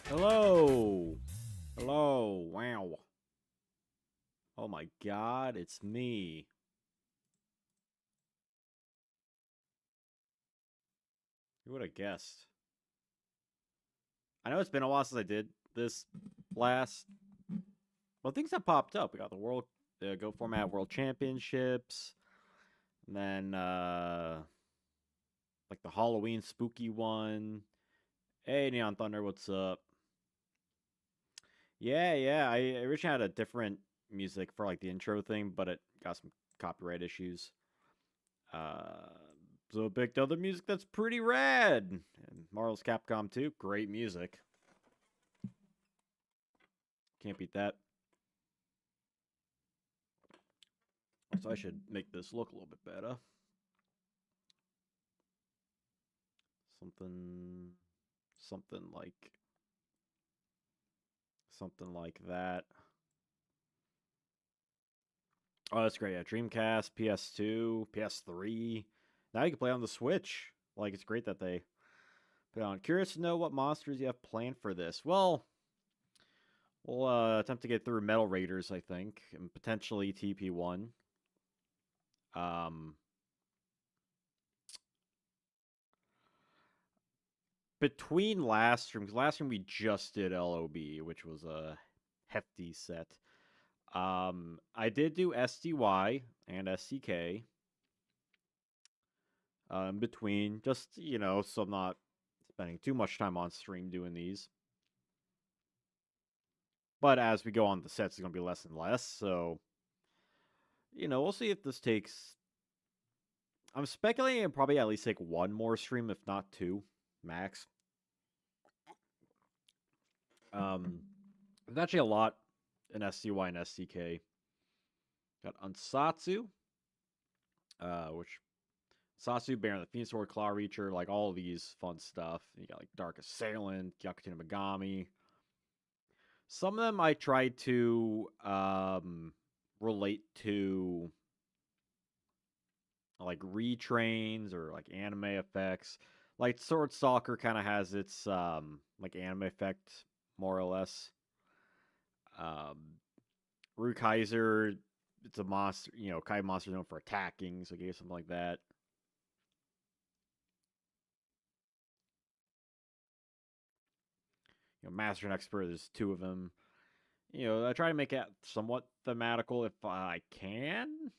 Hello. Hello. Wow. Oh my god, it's me. Who would have guessed? I know it's been a while since I did this last. Well, things have popped up. We got the Go Format World Championships, and then like the Halloween spooky one. Hey, Neon Thunder, what's up? Yeah. I originally had a different music for like the intro thing, but it got some copyright issues. Uh, so picked other music that's pretty rad. And Marvel's Capcom 2, great music. Can't beat that. So I should make this look a little bit better. Something, something like, something like that. Oh, that's great. Yeah, Dreamcast, PS2, PS3. Now you can play on the Switch. Like, it's great that they put on. Curious to know what monsters you have planned for this. Well, we'll attempt to get through Metal Raiders, I think, and potentially TP1. Um, between last stream, because last stream we just did LOB, which was a hefty set. I did do SDY and SDK. In between, just so I'm not spending too much time on stream doing these. But as we go on, the sets, it's gonna be less and less. So, we'll see if this takes. I'm speculating it'll probably at least take one more stream, if not two, max. There's actually a lot in SCY and SCK. Got Unsatsu, which Satsu, Baron the Phoenix Sword, Claw Reacher, like all of these fun stuff. You got like Dark Assailant, Yakutina Megami. Some of them I tried to relate to like retrains or like anime effects. Like Sword Stalker kind of has its like anime effect more or less. Um, Rukaiser, it's a monster, Kai monster known for attacking, so I gave something like that. Master and Expert, there's two of them. I try to make it somewhat thematical if I can,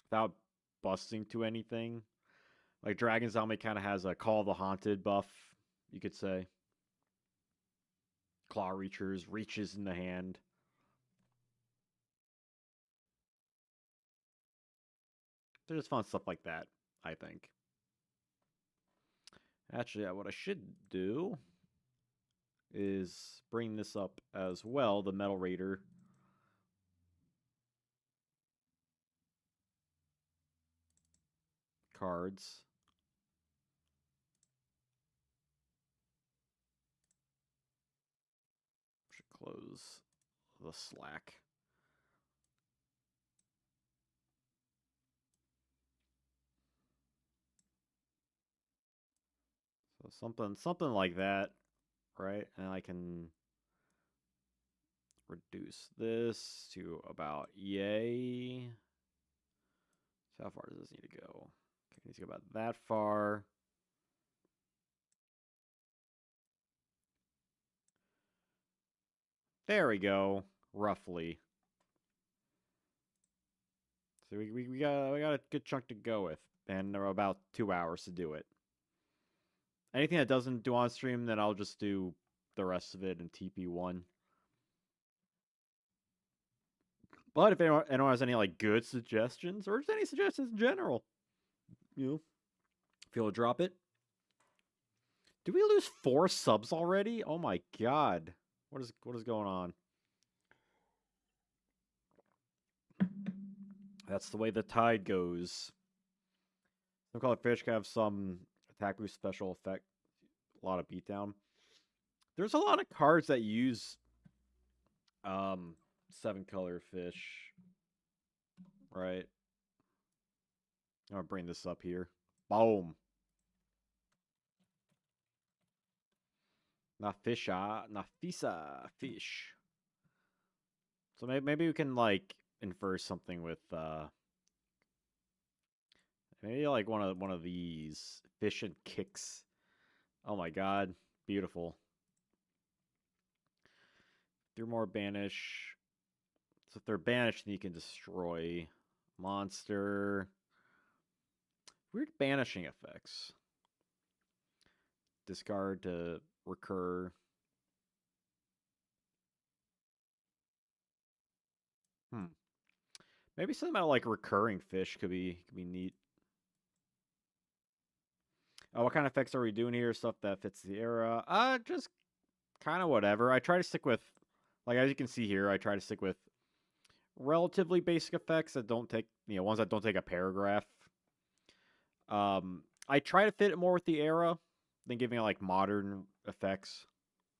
without busting to anything. Like Dragon's Army kind of has a Call of the Haunted buff, you could say. Claw Reachers, reaches in the hand. There's just fun stuff like that, I think. Actually, what I should do is bring this up as well, the Metal Raider. Cards. Should close the Slack. So something like that, right? And I can reduce this to about yay. So how far does this need to go? Okay, it needs to go about that far. There we go, roughly. So we got a good chunk to go with, and there are about 2 hours to do it. Anything that doesn't do on stream, then I'll just do the rest of it in TP1. But if anyone has any like good suggestions or just any suggestions in general, feel to drop it. Did we lose 4 subs already? Oh my god, what is going on? That's the way the tide goes. Some call it fish can have some attack boost special effect, a lot of beatdown. There's a lot of cards that use 7-color fish, right? I'm gonna bring this up here. Boom. Nafisa fish. So maybe we can like infer something with maybe like one of these fish and kicks. Oh my god, beautiful. 3 more banish. So if they're banished, then you can destroy monster. Weird banishing effects. Discard to recur. Maybe something about like recurring fish could be neat. What kind of effects are we doing here? Stuff that fits the era. Just kind of whatever. I try to stick with, like as you can see here, I try to stick with relatively basic effects that don't take, ones that don't take a paragraph. I try to fit it more with the era than giving it like modern effects,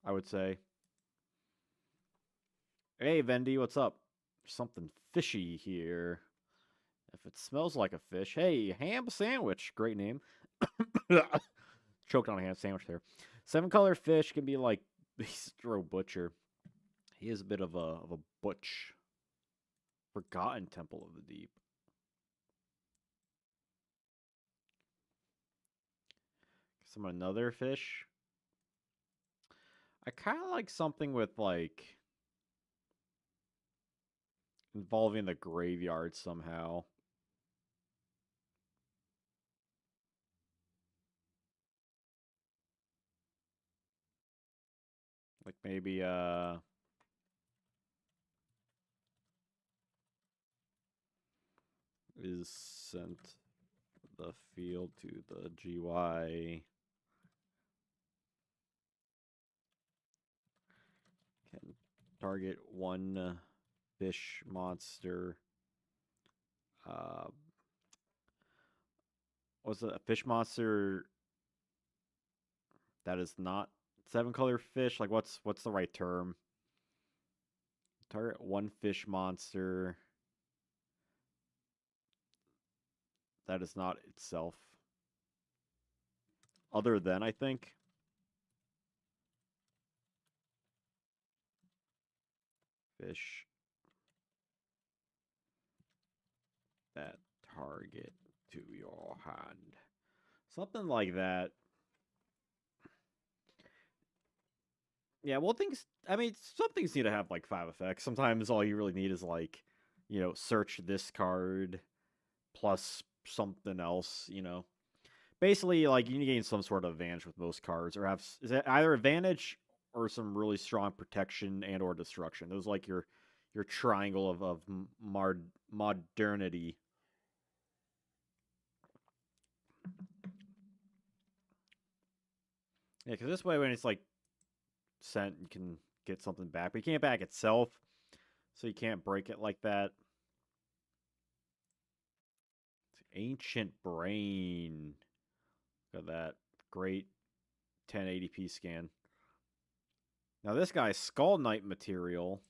I would say. Hey, Vendy, what's up? Something fishy here. If it smells like a fish, hey, ham sandwich. Great name. Choked on a ham sandwich there. 7-color fish can be like Bistro Butcher. He is a bit of a butch. Forgotten Temple of the Deep. Another fish. I kind of like something with like involving the graveyard somehow. Like maybe is sent the field to the GY. Can target 1 fish monster. Was it a fish monster that is not 7-color fish? Like what's the right term? Target 1 fish monster that is not itself. Other than, I think. Fish that target to your hand. Something like that. Yeah, well, some things need to have like 5 effects. Sometimes all you really need is like, search this card plus something else, Basically, like, you need to gain some sort of advantage with most cards, or have is it either advantage or some really strong protection and or destruction. Those like your triangle of modernity. Yeah, because this way, when it's like sent, you can get something back, but you can't back itself, so you can't break it like that. Ancient Brain. Look at that. Great 1080p scan. Now this guy's Skull Knight material.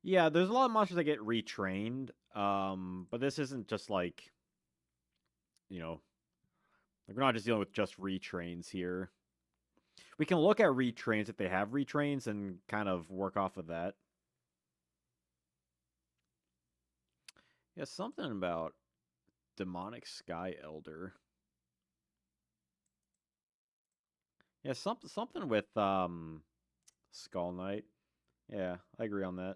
Yeah, there's a lot of monsters that get retrained. But this isn't just like, we're not just dealing with just retrains here. We can look at retrains if they have retrains and kind of work off of that. Yeah, something about Demonic Sky Elder. Yeah, something with Skull Knight. Yeah, I agree on that.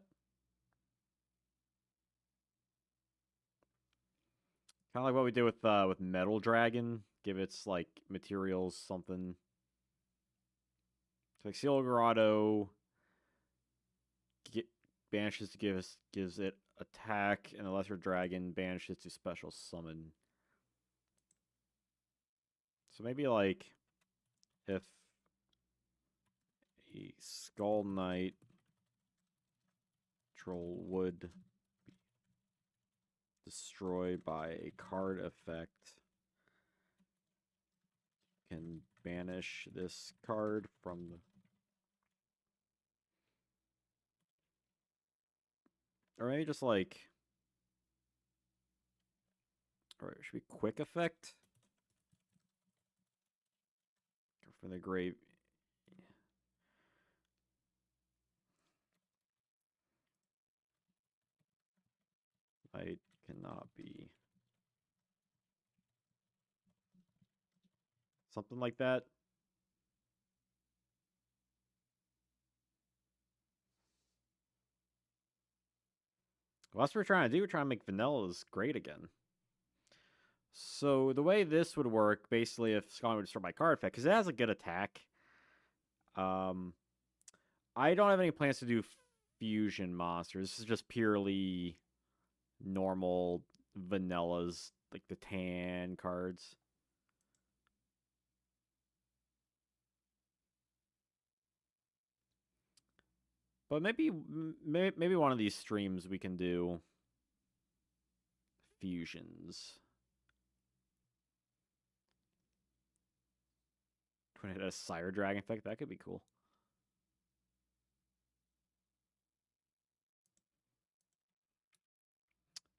Kind of like what we did with Metal Dragon. Give its like materials something. So like Seal Grotto banishes to gives it attack, and the Lesser Dragon banishes to special summon. So maybe like if a Skull Knight troll would be destroyed by a card effect, can banish this card from the Or maybe just like... Alright, should be quick effect? Go for the grave... Light cannot be... Something like that. Well, that's what we're trying to do. We're trying to make vanillas great again. So the way this would work, basically, if Scotland would destroy my card effect, because it has a good attack. I don't have any plans to do fusion monsters. This is just purely normal vanillas, like the tan cards. But maybe one of these streams we can do fusions. When it has Sire Dragon effect, that could be cool.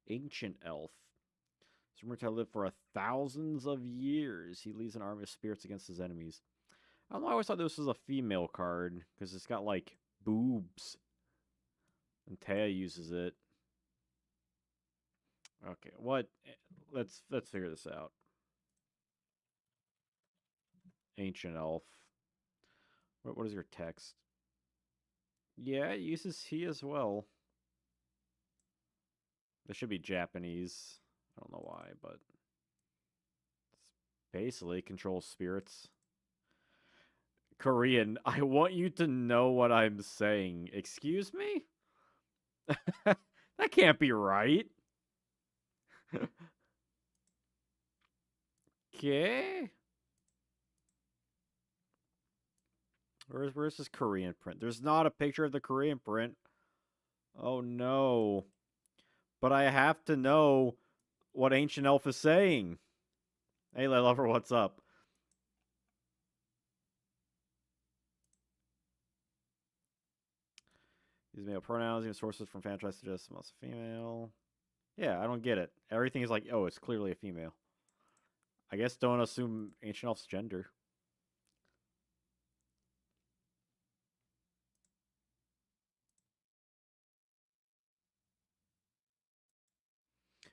Ancient Elf. Is rumored to live for thousands of years. He leads an army of spirits against his enemies. I don't know. I always thought this was a female card because it's got like boobs. And Taya uses it. Okay, what? Let's figure this out. Ancient Elf. What is your text? Yeah, it uses he as well. This should be Japanese. I don't know why, but it's basically controls spirits. Korean. I want you to know what I'm saying. Excuse me? That can't be right. Okay. Where's this Korean print? There's not a picture of the Korean print. Oh no. But I have to know what Ancient Elf is saying. Hey, Lover, what's up? These male pronouns, even sources from franchise suggest most female. Yeah, I don't get it. Everything is like, oh, it's clearly a female. I guess don't assume Ancient Elf's gender.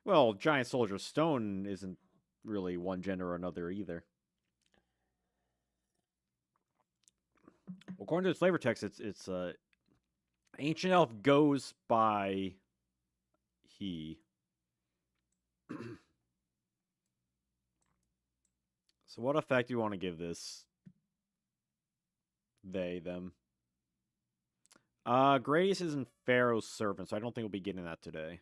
Well, Giant Soldier Stone isn't really one gender or another either. According to its flavor text, it's Ancient Elf goes by he. So what effect do you want to give this? They, them. Gradius isn't Pharaoh's servant, so I don't think we'll be getting that today.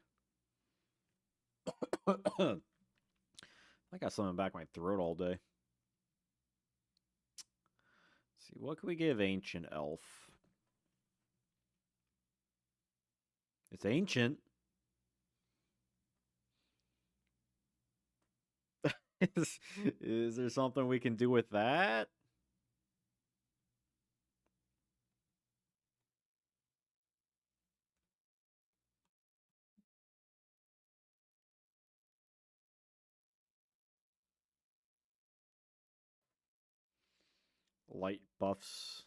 I got something back my throat all day. Let's see, what can we give Ancient Elf? It's ancient. Is there something we can do with that? Light buffs.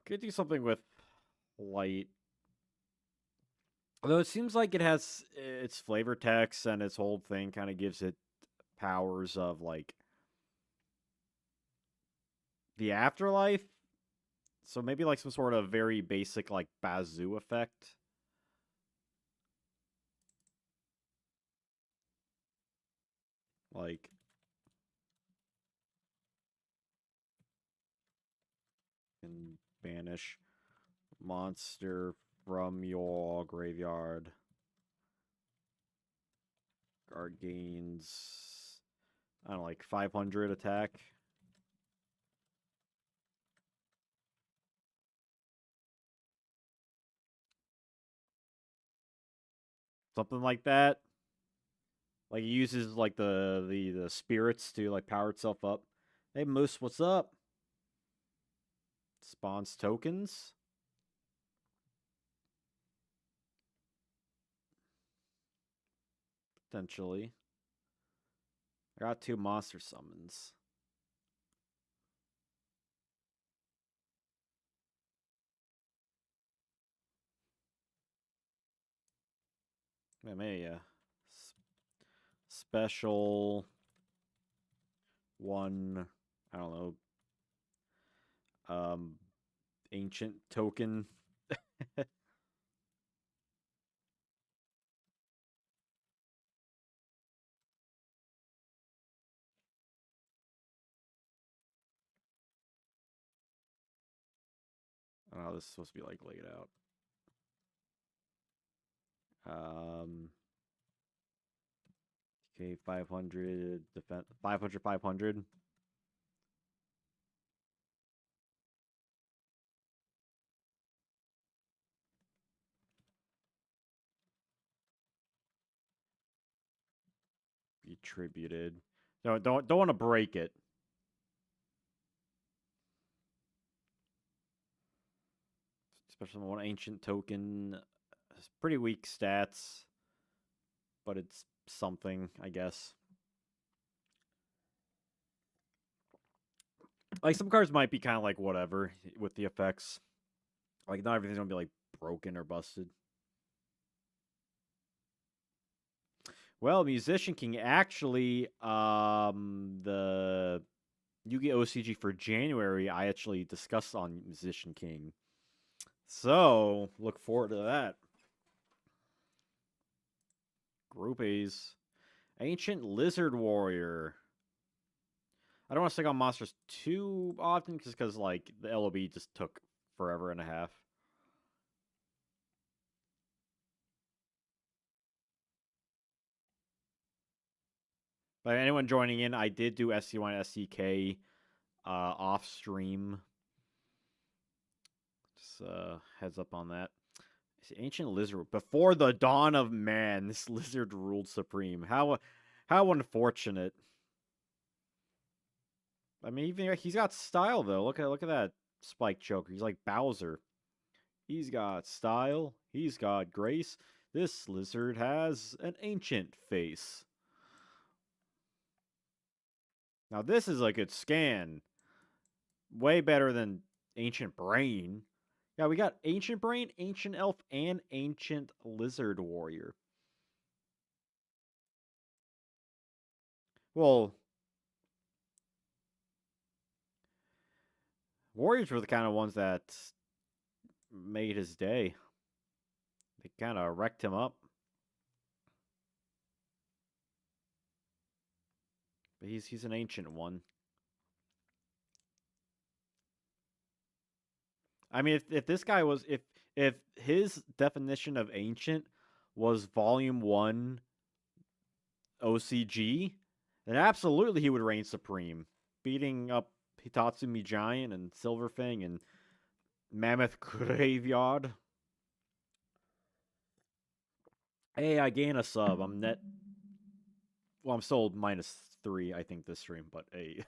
Could do something with light. Although it seems like it has its flavor text and its whole thing kind of gives it powers of like the afterlife. So maybe like some sort of very basic like bazoo effect. Like can banish monster from your graveyard. Guard gains, I don't know, like 500 attack. Something like that. Like it uses like the spirits to like power itself up. Hey Moose, what's up? Spawns tokens. Potentially. I got 2 monster summons. Maybe a special one. I don't know. Ancient token. Oh, this is supposed to be like laid out. Okay, 500 defense, 500, 500. Be tributed. Don't want to break it. Especially one ancient token. It's pretty weak stats, but it's something, I guess. Like some cards might be kind of like whatever with the effects. Like not everything's gonna be like broken or busted. Well, Musician King actually, the Yu-Gi-Oh! OCG for January, I actually discussed on Musician King. So look forward to that. Group A's. Ancient Lizard Warrior. I don't want to stick on monsters too often because like the LOB just took forever and a half. But anyone joining in, I did do SC1 and SCK off stream. Just heads up on that. Ancient Lizard. Before the dawn of man, this lizard ruled supreme. How unfortunate. I mean, even he's got style though. Look at that spike choker. He's like Bowser. He's got style. He's got grace. This lizard has an ancient face. Now this is a good scan. Way better than Ancient Brain. Yeah, we got Ancient Brain, Ancient Elf, and Ancient Lizard Warrior. Well, Warriors were the kind of ones that made his day. They kind of wrecked him up. But he's an ancient one. I mean, if this guy was if his definition of ancient was Volume 1 OCG, then absolutely he would reign supreme, beating up Hitatsumi Giant and Silverfang and Mammoth Graveyard. Hey, I gain a sub. I'm net. Well, I'm still -3, I think, this stream, but hey.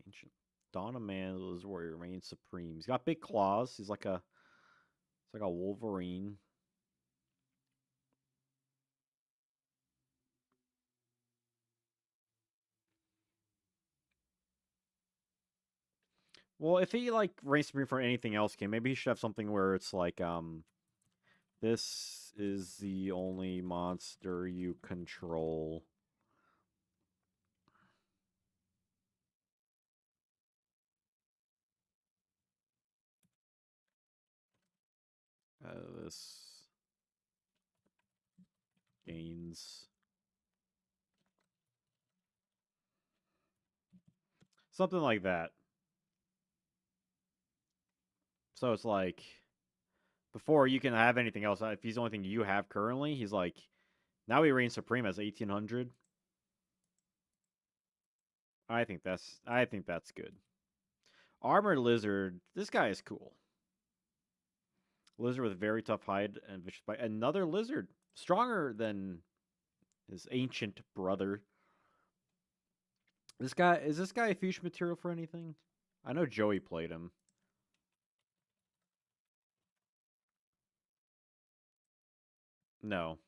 Ancient. Dawn of Man, Liz Warrior reigns supreme. He's got big claws. He's like a Wolverine. Well, if he like reigns supreme for anything else game, maybe he should have something where it's like, this is the only monster you control. This gains something like that. So it's like before you can have anything else. If he's the only thing you have currently, he's like now he reigns supreme as 1800. I think that's good. Armored Lizard. This guy is cool. Lizard with very tough hide and vicious bite. Another lizard, stronger than his ancient brother. This guy is this guy a fusion material for anything? I know Joey played him. No.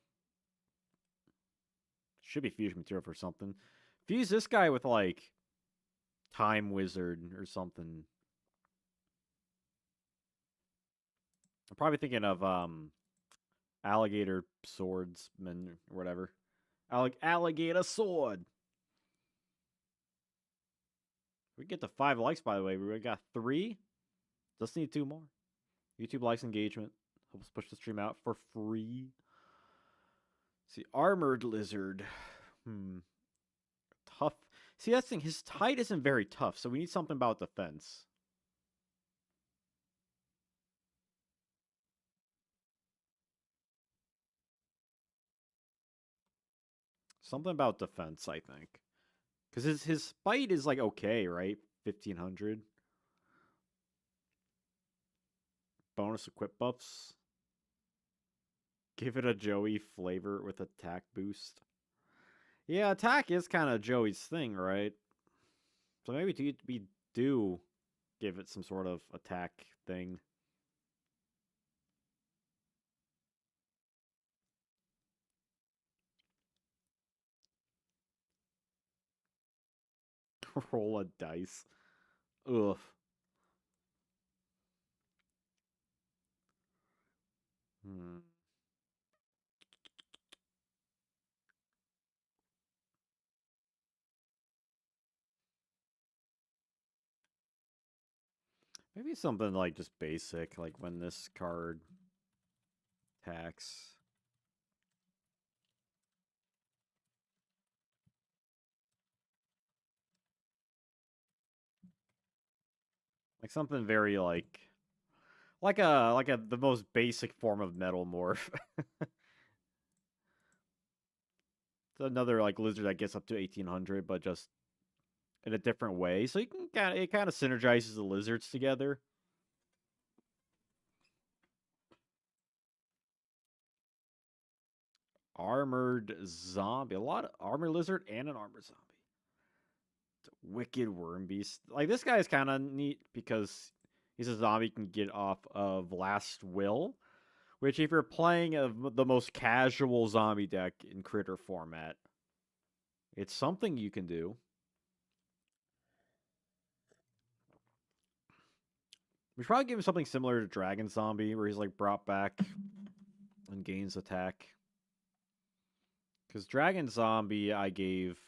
should be fusion material for something. Fuse this guy with like Time Wizard or something. I'm probably thinking of alligator swordsman or whatever. Alligator sword. We get to 5 likes, by the way. We got 3. Just need 2 more. YouTube likes engagement. Helps push the stream out for free. See, armored lizard. Tough. See, that's the thing. His height isn't very tough, so we need something about defense. Something about defense, I think. Because his bite is like okay, right? 1500. Bonus equip buffs. Give it a Joey flavor with attack boost. Yeah, attack is kind of Joey's thing, right? So maybe we do give it some sort of attack thing. Roll a dice. Ugh. Maybe something like just basic, like when this card attacks. Like something very like a the most basic form of metal morph. It's another like lizard that gets up to 1800, but just in a different way. So you can it kind of synergizes the lizards together. Armored zombie, a lot of armored lizard and an armored zombie. Wicked worm beast. Like this guy is kind of neat because he's a zombie can get off of Last Will, which if you're playing the most casual zombie deck in critter format, it's something you can do. We should probably give him something similar to Dragon Zombie, where he's like brought back and gains attack. Because Dragon Zombie, I gave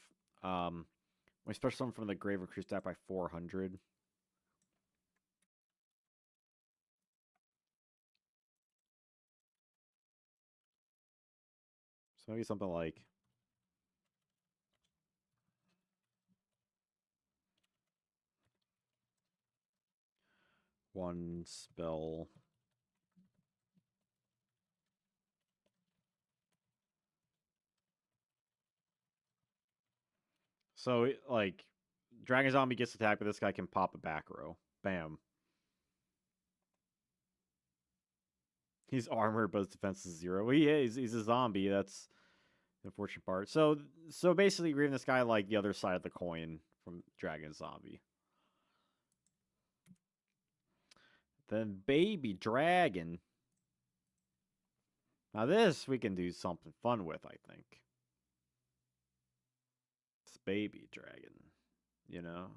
my special summon from the Grave increased that by 400. So maybe something like one spell. So like Dragon Zombie gets attacked, but this guy can pop a back row. Bam. He's armored, but his defense is 0. Well, yeah, he's a zombie. That's the unfortunate part. So basically, we're giving this guy like the other side of the coin from Dragon Zombie. Then Baby Dragon. Now this we can do something fun with, I think. It's Baby Dragon, you know?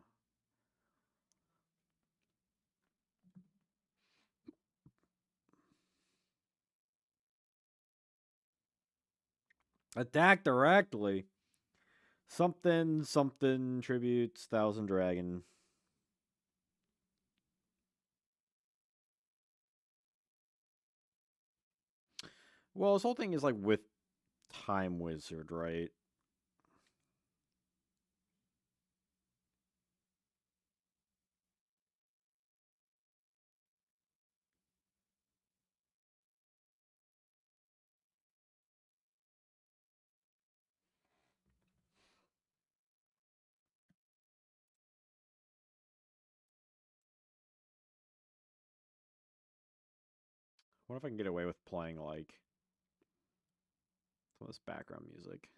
Attack directly. Something tributes Thousand Dragon. Well, this whole thing is like with Time Wizard, right? What if I can get away with playing like some of this background music?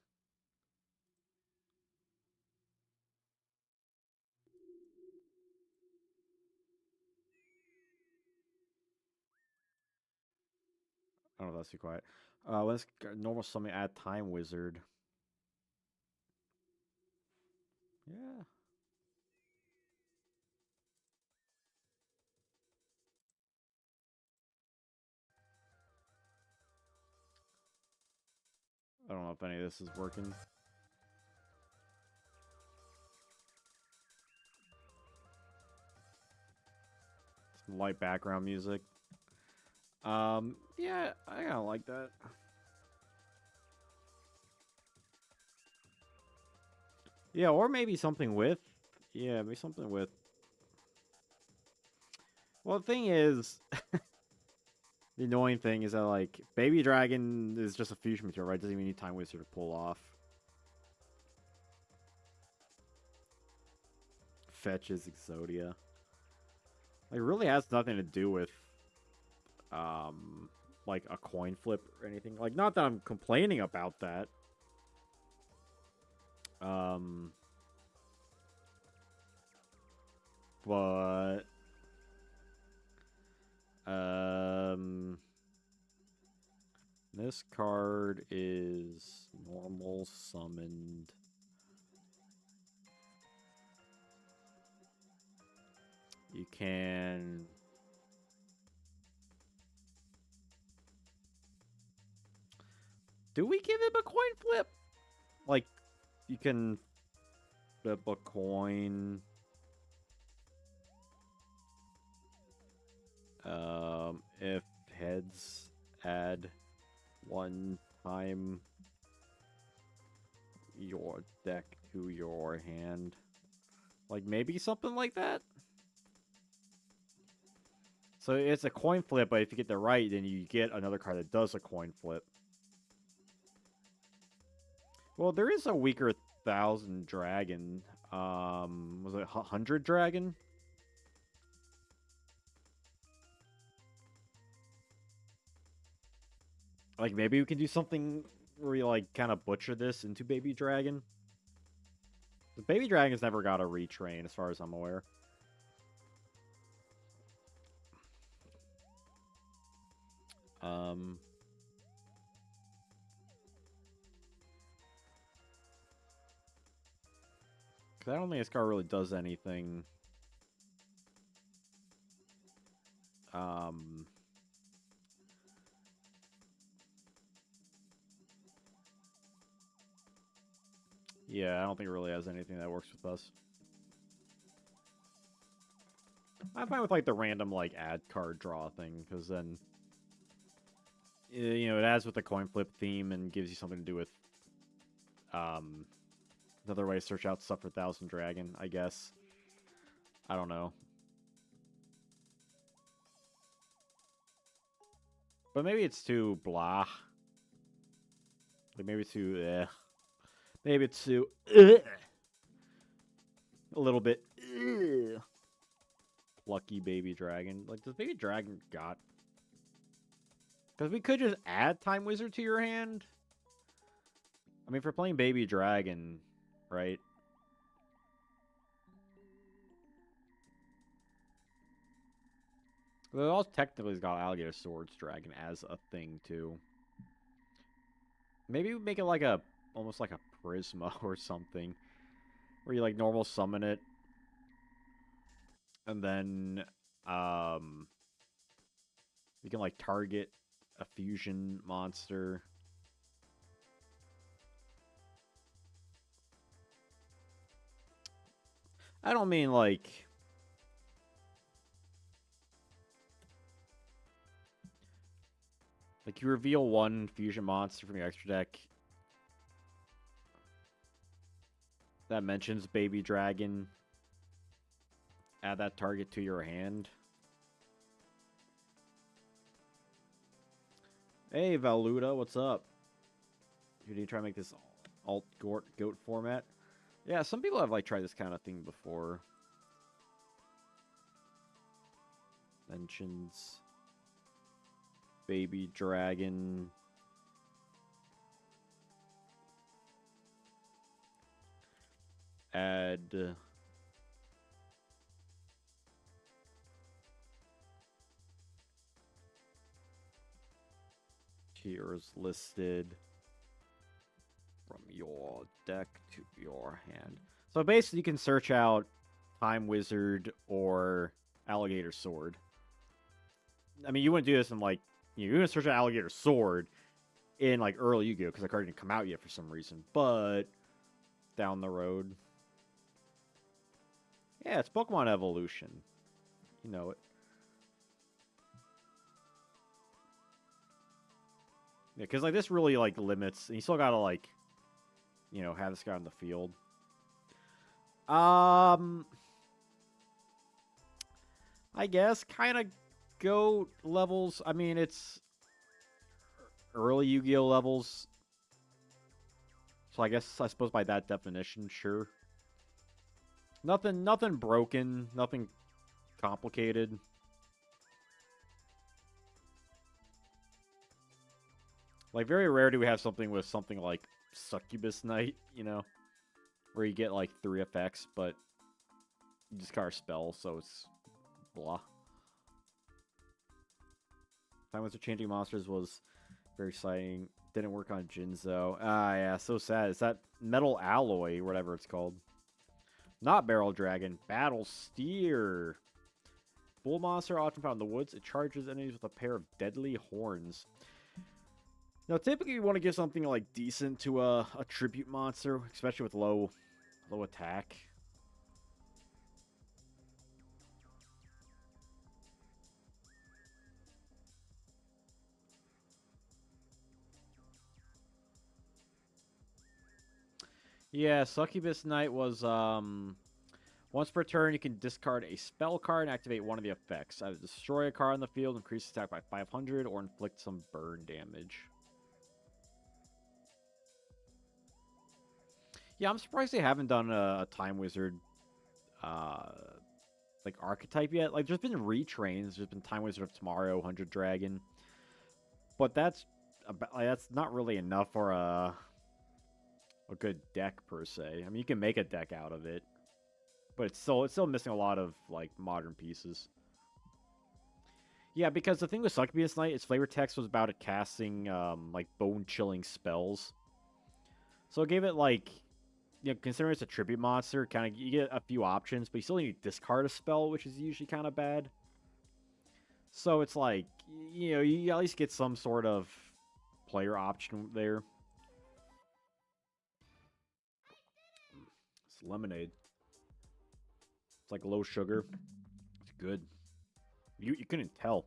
I don't know if that's too quiet. Let's normal summon add Time Wizard. I don't know if any of this is working. Some light background music. Yeah, I kind of like that. Yeah, or maybe something with. Yeah, maybe something with. Well, the thing is, the annoying thing is that, like, Baby Dragon is just a fusion material, right? Doesn't even need Time Wizard to pull off. Fetches Exodia. Like, it really has nothing to do with, like, a coin flip or anything. Like, not that I'm complaining about that. But... This card is normal summoned. You can... Do we give him a coin flip? Like, you can flip a coin. If heads, add 1 time your deck to your hand. Like, maybe something like that? So it's a coin flip, but if you get the right, then you get another card that does a coin flip. Well, there is a weaker 1,000 dragon. Was it 100 dragon? Like, maybe we can do something where we, like, kind of butcher this into Baby Dragon. The Baby Dragon's never got a retrain, as far as I'm aware. Because I don't think this card really does anything. Yeah, I don't think it really has anything that works with us. I'm fine with, like, the random, like, add card draw thing, because then, you know, it adds with the coin flip theme and gives you something to do with, another way to search out stuff for 1,000 Dragon, I guess. I don't know. But maybe it's too blah. Like, maybe it's too, Maybe it's too, a little bit, Lucky Baby Dragon. Like, does Baby Dragon got... Because we could just add Time Wizard to your hand. I mean, if we're playing Baby Dragon, right? Well, it also technically has got Alligator Swords Dragon as a thing, too. Maybe we make it like a... almost like a Prisma or something. Where you, like, normal summon it. And then, you can, like, target a fusion monster. I don't mean, like... Like, you reveal 1 fusion monster from your extra deck that mentions Baby Dragon. Add that target to your hand. Hey, Valuta, what's up? You need to try to make this alt goat format? Yeah, some people have, like, tried this kind of thing before. Mentions Baby Dragon. Add... tiers listed from your deck to your hand. So basically, you can search out Time Wizard or Alligator Sword. I mean, you wouldn't do this in, like, you're going to search out Alligator Sword, in like early Yu-Gi-Oh, because the card didn't come out yet for some reason. But down the road, yeah, it's Pokemon Evolution. You know it. Yeah, because like this really like limits. And you still gotta like, you know, have this guy on the field. I guess kind of GOAT levels. I mean, it's early Yu-Gi-Oh levels. So I suppose by that definition, sure. Nothing broken, nothing complicated. Like very rare do we have something with something like Succubus Knight, you know, where you get like 3 effects, but you discard a spell, so it's blah. Time Wizard Changing Monsters was very exciting. Didn't work on Janjo. Ah, yeah, so sad. Is that Metal Alloy, whatever it's called? Not Barrel Dragon. Battle Steer. Bull monster often found in the woods. It charges enemies with a pair of deadly horns. Now, typically you want to give something like decent to a tribute monster, especially with low attack. Yeah, Succubus Knight was once per turn you can discard a spell card and activate one of the effects. Either destroy a card on the field, increase attack by 500, or inflict some burn damage. Yeah, I'm surprised they haven't done a Time Wizard like archetype yet. Like there's been retrains, there's been Time Wizard of Tomorrow, 100 Dragon. But that's not really enough for a good deck per se. I mean, you can make a deck out of it, but it's still missing a lot of like modern pieces. Yeah, because the thing with Succubus Knight, its flavor text was about it casting like bone chilling spells. So it gave it like, you know, considering it's a tribute monster, kind of you get a few options, but you still need to discard a spell, which is usually kind of bad. So it's like, you know, you at least get some sort of player option there. It's lemonade. It's like low sugar. It's good. You couldn't tell.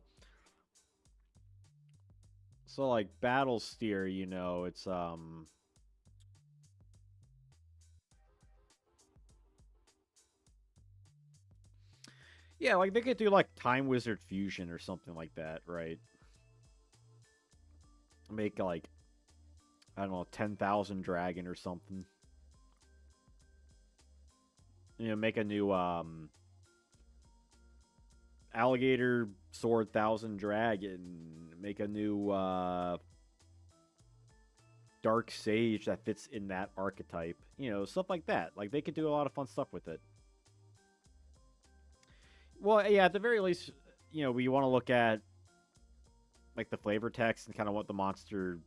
So like Battle Steer, you know, it's yeah, like they could do like Time Wizard Fusion or something like that, right? Make like, I don't know, 10,000 Dragon or something. You know, make a new Alligator Sword 1,000 Dragon. Make a new Dark Sage that fits in that archetype. You know, stuff like that. Like they could do a lot of fun stuff with it. Well, yeah, at the very least, you know, we want to look at like the flavor text and kind of what the monster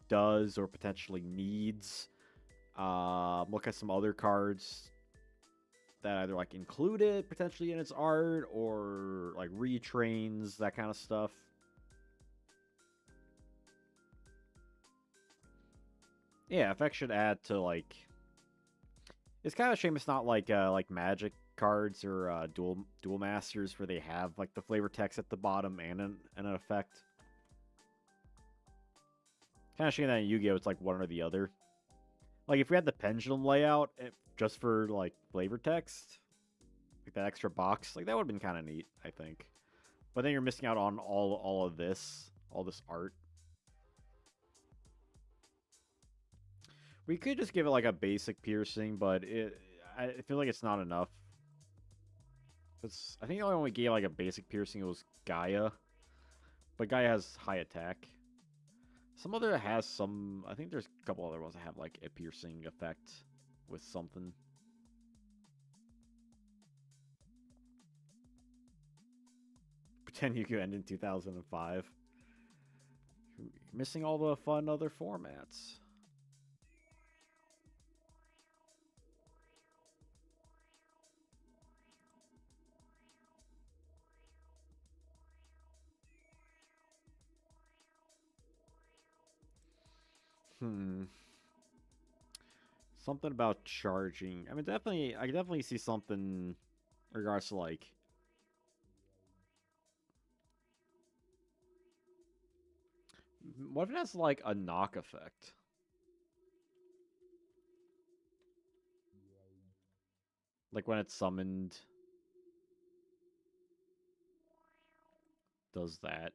does or potentially needs. Look at some other cards that either like include it potentially in its art or like retrains, that kind of stuff. Yeah, effects should add to like. It's kind of a shame it's not like Magic cards or dual masters where they have like the flavor text at the bottom and an effect. Kind of shame that in Yu-Gi-Oh it's like one or the other. Like if we had the pendulum layout just for like flavor text, like that extra box, like that would have been kind of neat, I think. But then you're missing out on all of this, all this art. We could just give it like a basic piercing, but I feel like it's not enough. I think the only one we gave like a basic piercing was Gaia, but Gaia has high attack. Some other has some. I think there's a couple other ones that have like a piercing effect with something. Pretend you could end in 2005. Missing all the fun other formats. Hmm. Something about charging. I mean, definitely, I can definitely see something in regards to like. What if it has like a knock effect? Like when it's summoned, does that?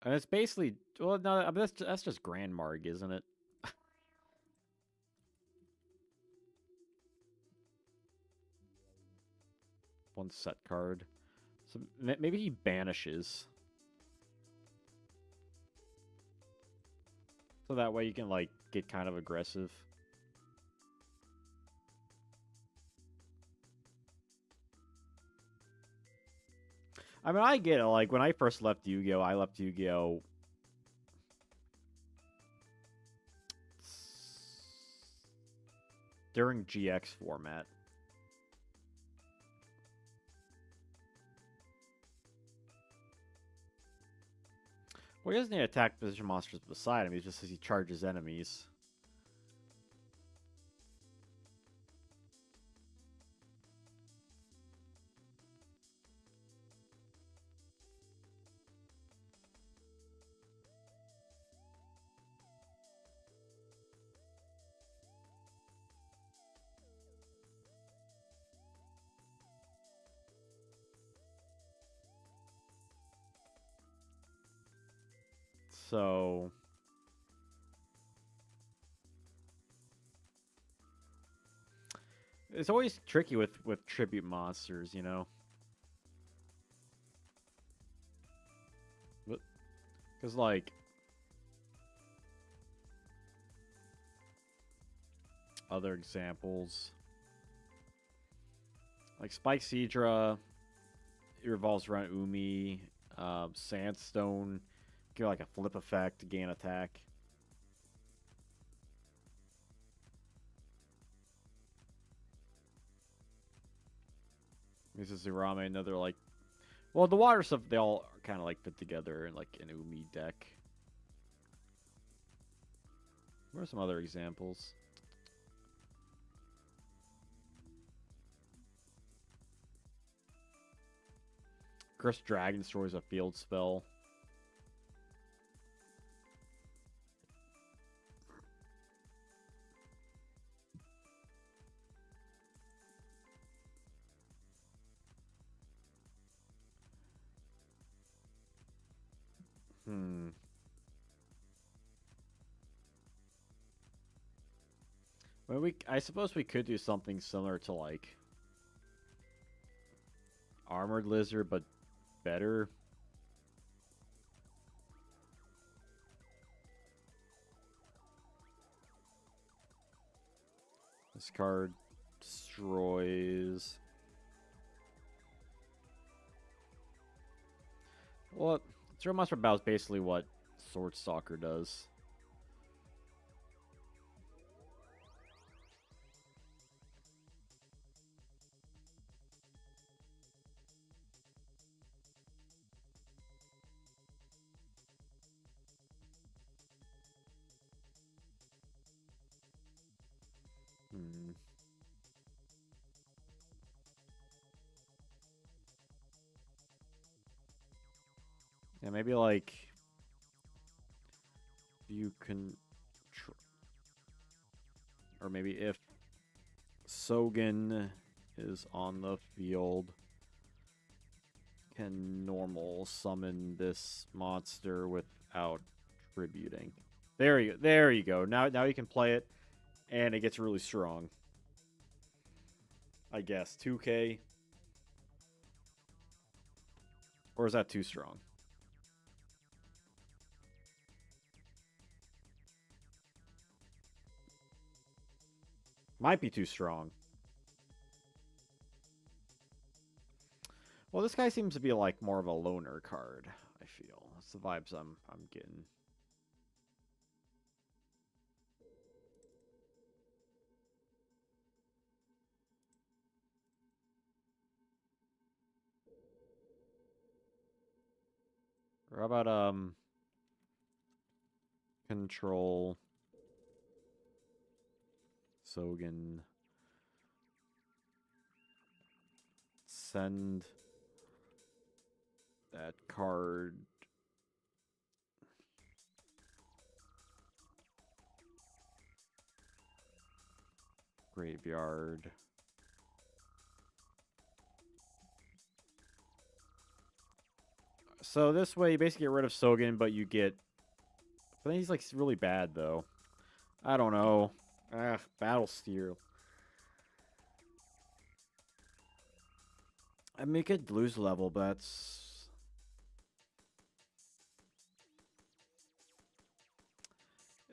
And it's basically, well, no, I mean, that's just Grand Marg, isn't it? One set card. So maybe he banishes. So that way you can, like, get kind of aggressive. I mean, I get it. Like, when I first left Yu-Gi-Oh!, I left Yu-Gi-Oh! During GX format. Well, he doesn't need to attack position monsters beside him. He just says he charges enemies. So it's always tricky with tribute monsters, you know. Because like other examples, like Spike Seadra, it revolves around Umi. Sandstone, get like a flip effect to gain attack. This is Urame, another like. Well, the water stuff they all kind of like fit together in like an Umi deck. What are some other examples? Chris Dragon Story is a field spell. Hmm. Well, I suppose we could do something similar to like Armored Lizard, but better. This card destroys. Well, Zero Monster Battle is basically what Sword Stalker does. Hmm. Yeah, maybe like you can, or maybe if Sogen is on the field, can normal summon this monster without tributing. There you go. There you go. Now you can play it, and it gets really strong. I guess 2K, or is that too strong? Might be too strong. Well, this guy seems to be like more of a loner card. I feel that's the vibes I'm getting. Or how about control Sogen, send that card graveyard. So this way you basically get rid of Sogen, but you get... I think he's like really bad though. I don't know. Battle Steel. I mean, it could lose level, but that's...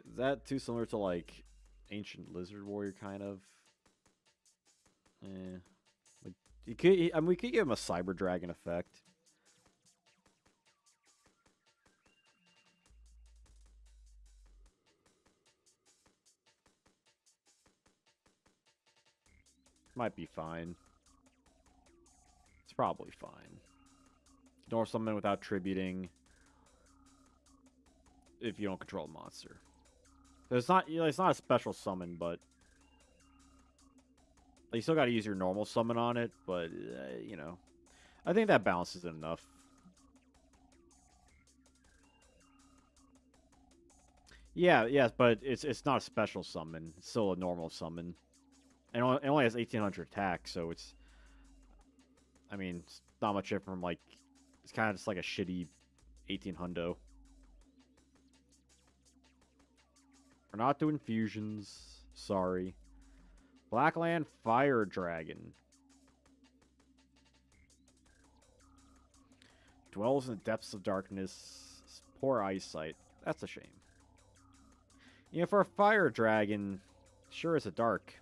Is that too similar to, like, Ancient Lizard Warrior, kind of? Eh. Like, you could, I mean, we could give him a Cyber Dragon effect. Might be fine. It's probably fine. Ignore summon without tributing if you don't control a monster. It's not, you know, it's not a special summon, but you still got to use your normal summon on it. But you know, I think that balances it enough. Yeah, yes, but it's not a special summon. It's still a normal summon, and it only has 1800 attack, so it's. I mean, it's not much different from like. It's kind of just like a shitty 1800. We're not doing fusions. Sorry. Blackland Fire Dragon. Dwells in the depths of darkness. Poor eyesight. That's a shame. You know, for a fire dragon, sure is a dark.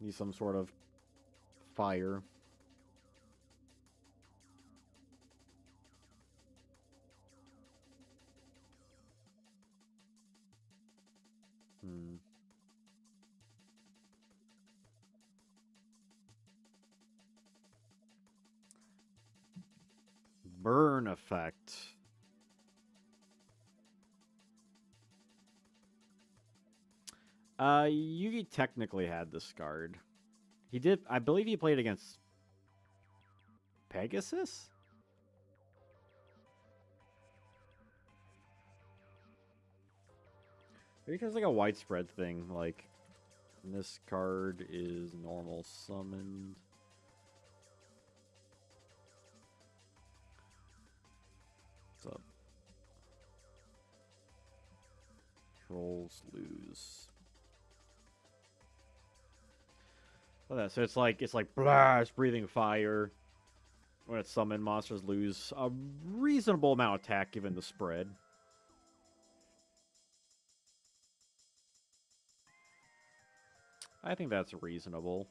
Need some sort of fire. Burn effect. Yugi technically had this card. He did, I believe he played against Pegasus? Maybe it's like a widespread thing, like, this card is normal summoned. What's up? Trolls lose. So it's like blast breathing fire. When it's summoned, monsters lose a reasonable amount of attack given the spread. I think that's reasonable.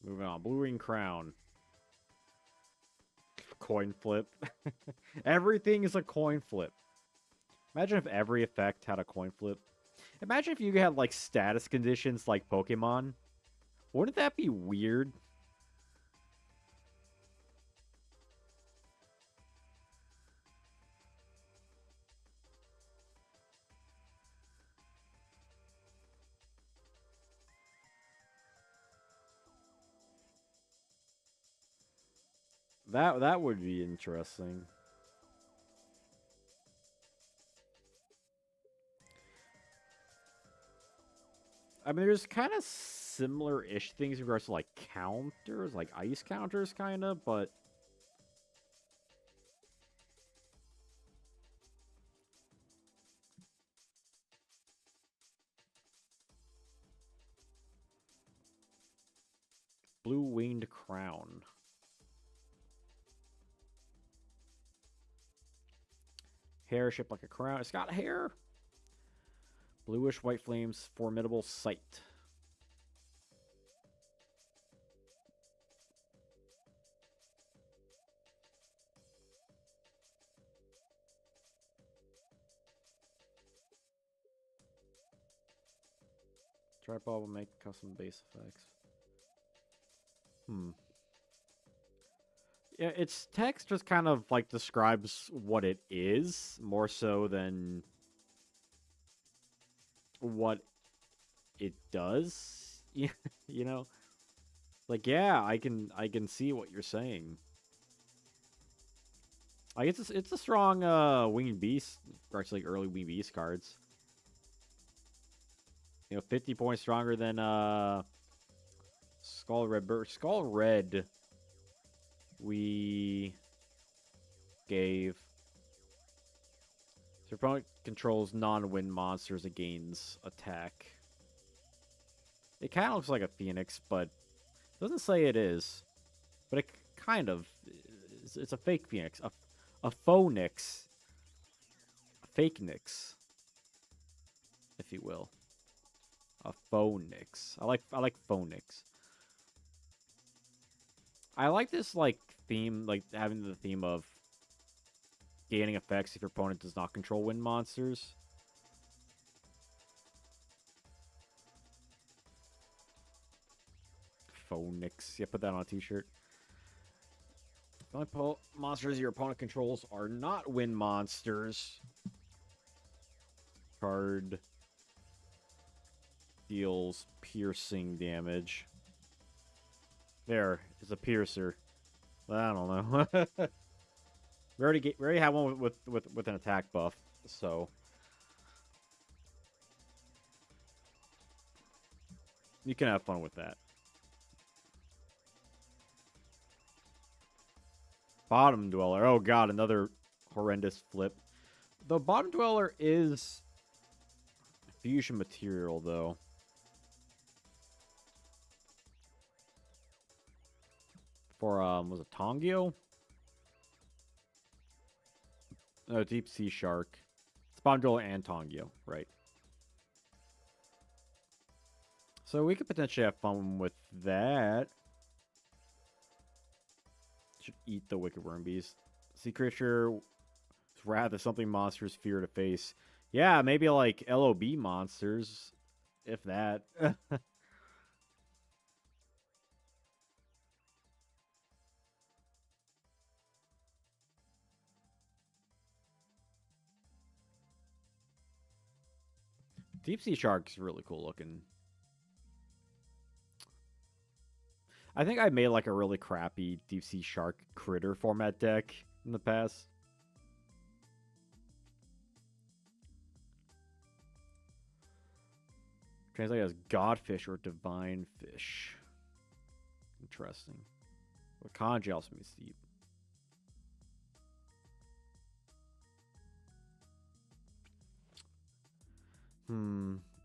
Moving on. Blue Ring Crown. Coin flip. Everything is a coin flip. Imagine if every effect had a coin flip. Imagine if you had, like, status conditions like Pokemon. Wouldn't that be weird? That would be interesting. I mean, there's kind of similar-ish things in regards to, like, counters, like ice counters, kind of, but... Blue Winged Crown. Hair shaped like a crown. It's got hair. Bluish white flames, formidable sight. Tripod will make custom base effects. Yeah, its text just kind of like describes what it is more so than what it does. You know, like yeah, I can see what you're saying. Like it's a strong winged beast, or actually early winged beast cards. 50 points stronger than Skull Red. Skull Red we gave. So your opponent controls non-wind monsters it gains attack. It kind of looks like a phoenix, but it doesn't say it is. But it kind of is. It's a fake phoenix, a faux nix, a fake nix, if you will, a faux nix. I like faux nix. I like this like theme, like having the theme of gaining effects if your opponent does not control wind monsters. Phonix. Yeah, put that on a t-shirt. The only monsters your opponent controls are not wind monsters. Card deals piercing damage. There is a piercer. I don't know. we already have one with an attack buff, so you can have fun with that. Bottom Dweller. Oh god, another horrendous flip. The Bottom Dweller is fusion material, though. For, was it Tongyo? No, Deep Sea Shark. It's Bottom Dweller and Tongyo, right. So we could potentially have fun with that. Should eat the Wicked Worm Beast. Sea Creature, rather something monsters fear to face. Yeah, maybe like LOB monsters, if that. Deep Sea Shark's really cool looking. I think I made like a really crappy Deep Sea Shark critter format deck in the past. Translate as Godfish or Divine Fish. Interesting. But Kanji also means deep.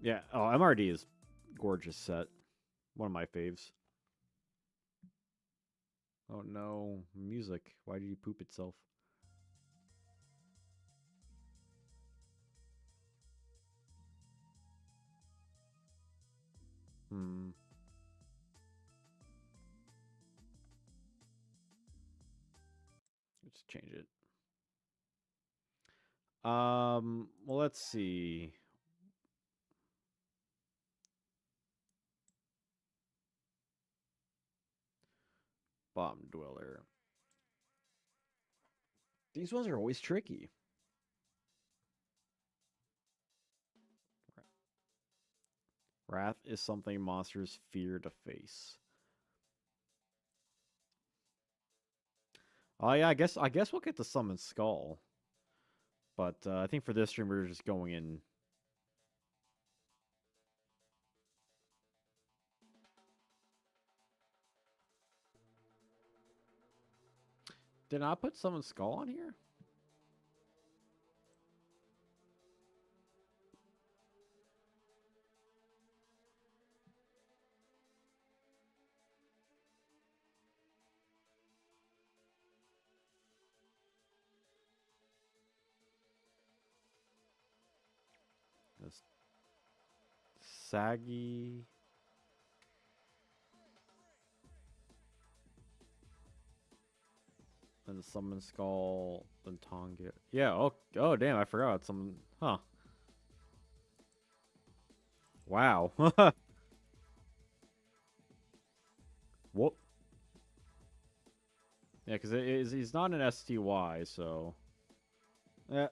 Yeah. Oh, MRD is gorgeous set. One of my faves. Oh no. Music. Why did he poop itself? Let's change it. Well, let's see. Bomb Dweller. These ones are always tricky. Wrath is something monsters fear to face. Oh yeah, I guess we'll get to Summon Skull. But I think for this stream we're just going in. Did I put Summon Skull on here? Let's Saggy. Then Summon Skull, then Tonga. Yeah, oh damn, I forgot some. Huh. Wow. Whoop. Yeah, because he's not an STY, so. Yeah.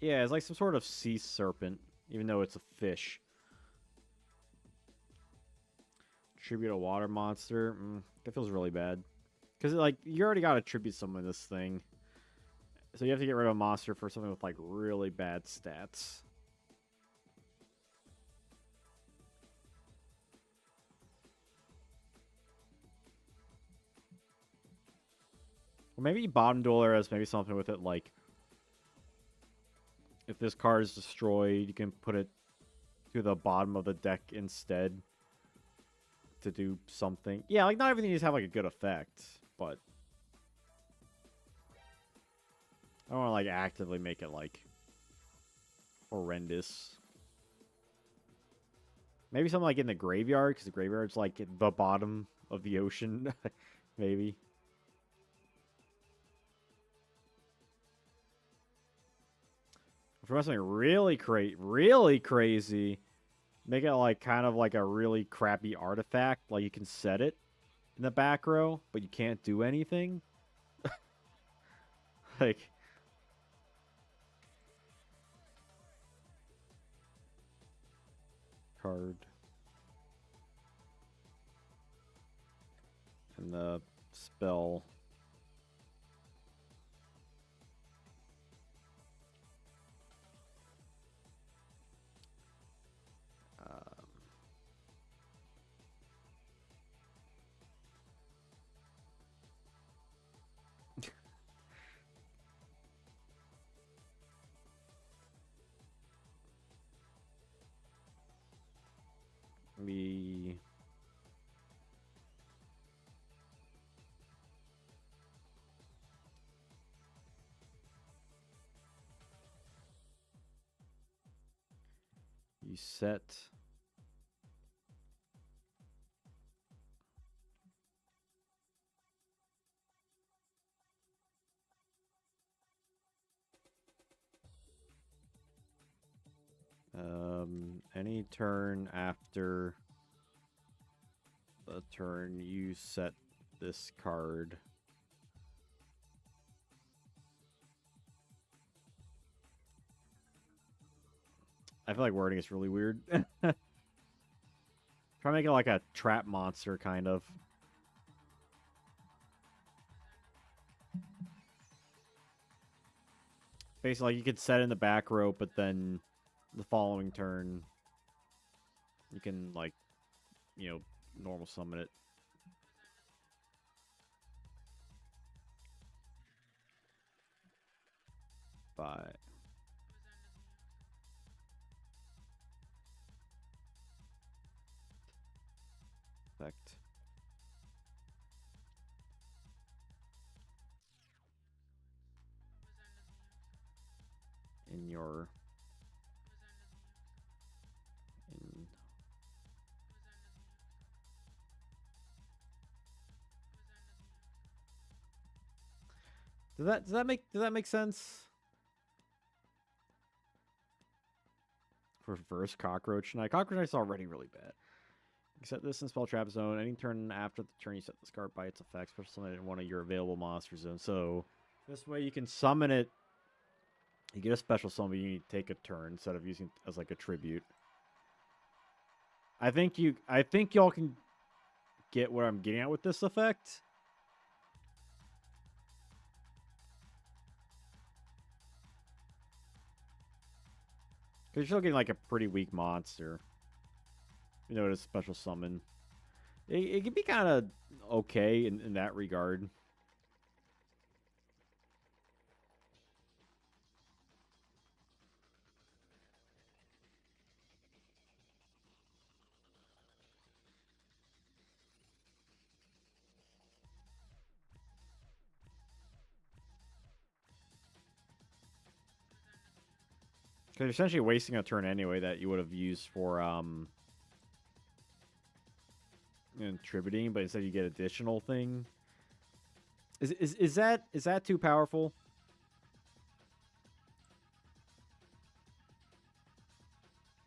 Yeah, it's like some sort of sea serpent, even though it's a fish. Tribute a water monster. That feels really bad. Because, like, you already got to tribute someone this thing. So you have to get rid of a monster for something with, like, really bad stats. Or maybe Bottom Dueler has maybe something with it, like, if this card is destroyed, you can put it to the bottom of the deck instead to do something. Yeah, like, not everything needs to have, like, a good effect, but I don't want to, like, actively make it, like, horrendous. Maybe something, like, in the graveyard, because the graveyard's, like, at the bottom of the ocean, maybe. For something really crazy, make it, like, kind of like a really crappy artifact. Like, you can set it in the back row, but you can't do anything. Like, card. And the spell. We you set any turn after the turn you set this card. I feel like wording is really weird. Try to make it like a trap monster, kind of. Basically, like, you could set in the back row, but then the following turn, you can, like, normal summon it. By effect. In your... In... Does that make sense? Reverse Cockroach Knight. Cockroach Knight's already really bad. Except this in Spell Trap Zone. Any turn after the turn you set this card by its effects, special summon it in one of your available monster zones. So this way you can summon it. You get a special summon, but you need to take a turn instead of using it as like a tribute. I think y'all can get what I'm getting at with this effect. Because you're still getting like a pretty weak monster. You know, it's a special summon. It can be kind of okay in that regard. Because you're essentially wasting a turn anyway that you would have used for contributing, but instead you get additional thing. Is that too powerful?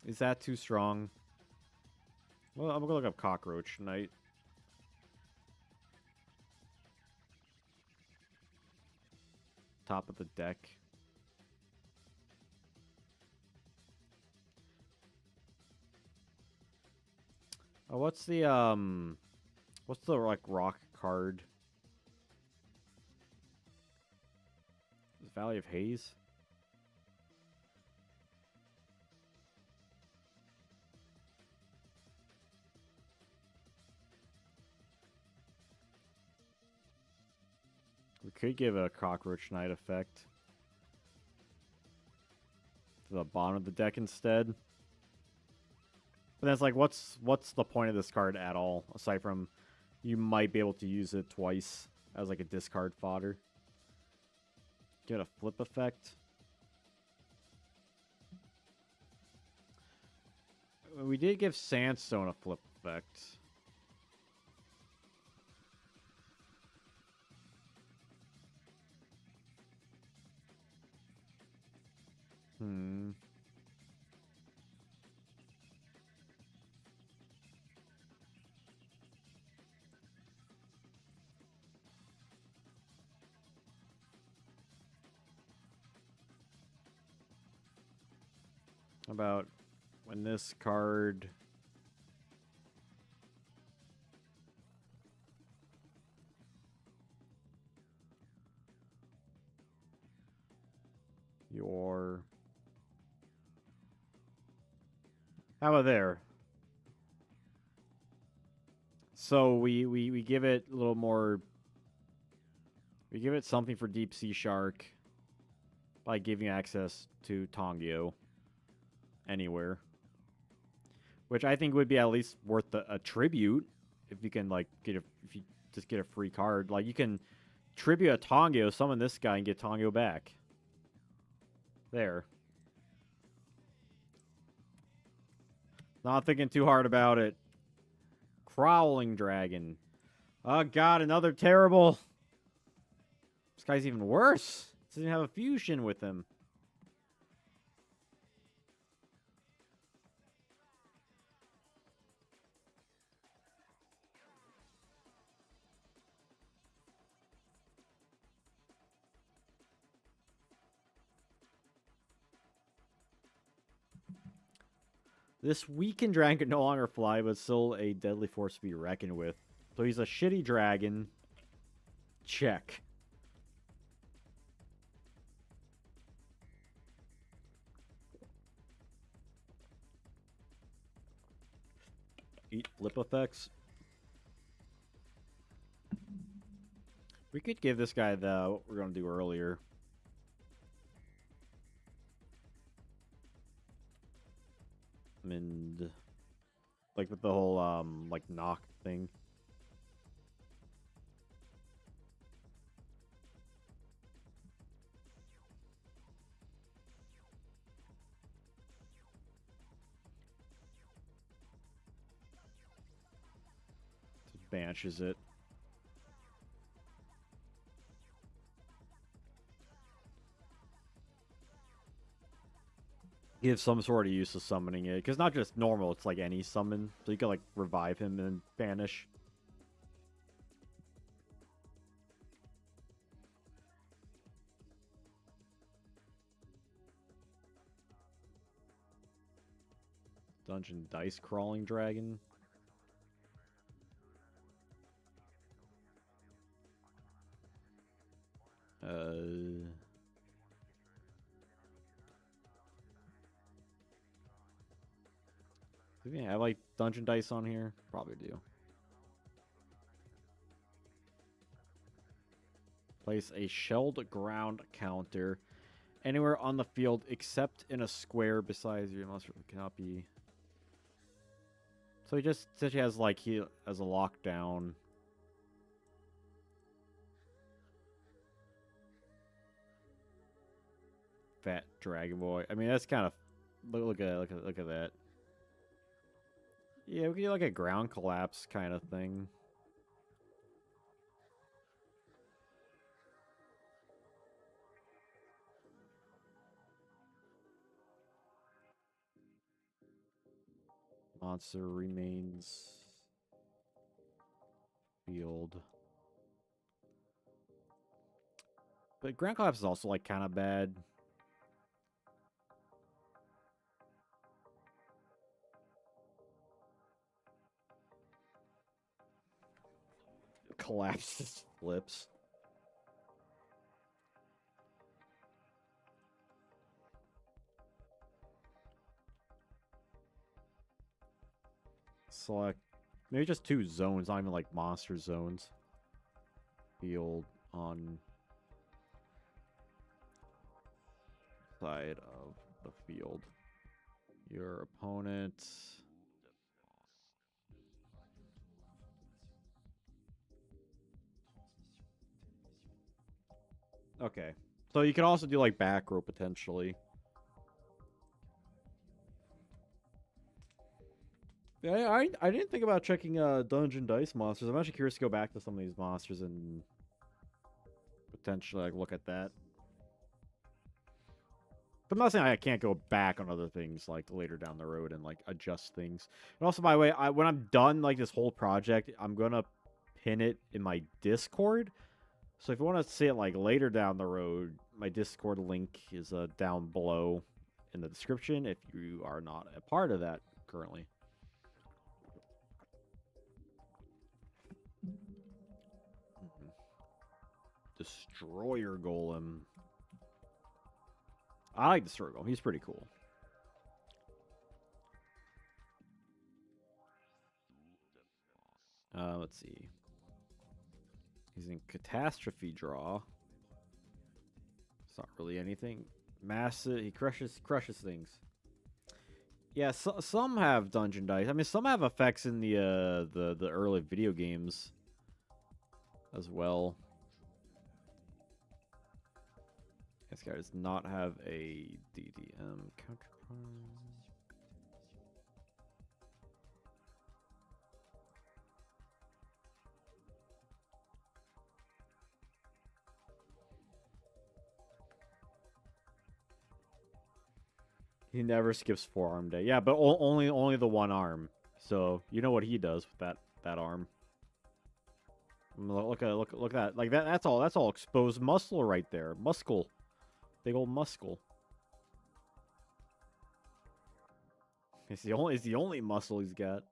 Is that too strong? Well, I'm gonna look up Cockroach Knight. Top of the deck. Oh, what's the like rock card? Valley of Haze? We could give a Cockroach Knight effect to the bottom of the deck instead. But that's like, what's the point of this card at all? Aside from you might be able to use it twice as like a discard fodder. Get a flip effect. We did give Sandstone a flip effect. About when this card your how about there? So we give it a little more. We give it something for Deep Sea Shark by giving access to Tongyo anywhere, which I think would be at least worth a tribute if you can like if you just get a free card. Like you can tribute a Tongyo, summon this guy, and get Tongyo back. There. Not thinking too hard about it. Crawling Dragon. Oh god, another terrible. This guy's even worse. Doesn't have a fusion with him. This weakened dragon can no longer fly, but still a deadly force to be reckoned with. So he's a shitty dragon. Check. Eat flip effects. We could give this guy what we're going to do earlier. And like with the whole like knock thing. Just banishes it. Give some sort of use to summoning it, because not just normal, it's like any summon, so you can like revive him and banish. Dungeon Dice Crawling Dragon. Do we have like Dungeon Dice on here? Probably do. Place a shelled ground counter anywhere on the field except in a square besides your monster cannot be. So he just essentially has like he has a lockdown. Fat Dragon Boy. I mean, that's kind of look at that. Yeah, we could do like a ground collapse kind of thing. Monster remains field. But ground collapse is also like kind of bad. Collapses flips. Select maybe just 2 zones, not even like monster zones. Field on side of the field. Your opponent. Okay. So you can also do like back row potentially. Yeah, I didn't think about checking dungeon dice monsters. I'm actually curious to go back to some of these monsters and potentially like look at that. But I'm not saying I can't go back on other things like later down the road and like adjust things. And also, by the way, when I'm done like this whole project, I'm gonna pin it in my Discord. So if you want to see it like later down the road, my Discord link is down below in the description if you are not a part of that currently. Destroyer Golem. I like Destroyer Golem. He's pretty cool. Let's see. He's in Catastrophe Draw. It's not really anything. Massive. He crushes things. Yeah, some have dungeon dice. I mean, some have effects in the early video games as well. This guy does not have a DDM counterpart. He never skips forearm day. Yeah, but only the one arm. So you know what he does with that arm. Look at that. Like that's all exposed muscle right there. Muscle. Big old muscle. It's the only muscle he's got.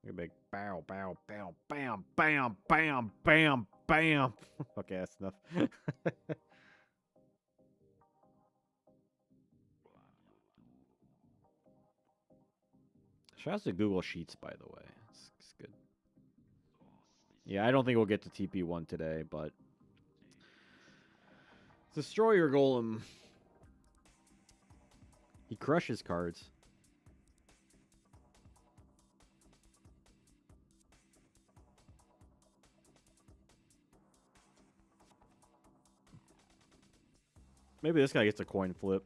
Look at big bow bow bow bam bam bam bam bam. Okay, that's enough. Shout out to Google Sheets, by the way. It's good. Yeah, I don't think we'll get to TP1 today, but Destroyer Golem. He crushes cards. Maybe this guy gets a coin flip.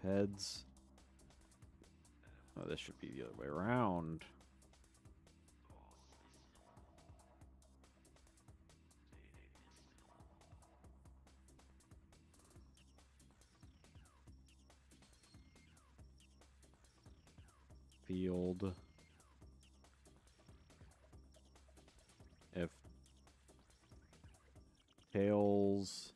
Heads. Oh, this should be the other way around. Field. If tails.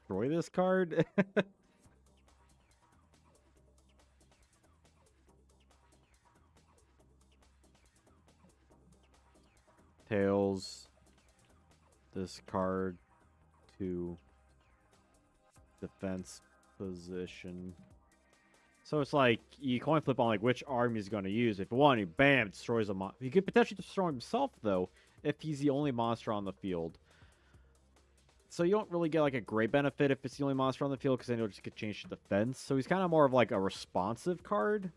Destroy this card. Tails. This card to defense position. So it's like you coin flip on like which arm he's going to use. If one, he bam destroys a monster. He could potentially destroy himself though if he's the only monster on the field. So you don't really get like a great benefit if it's the only monster on the field because then you'll just get changed to defense. So he's kind of more of like a responsive card.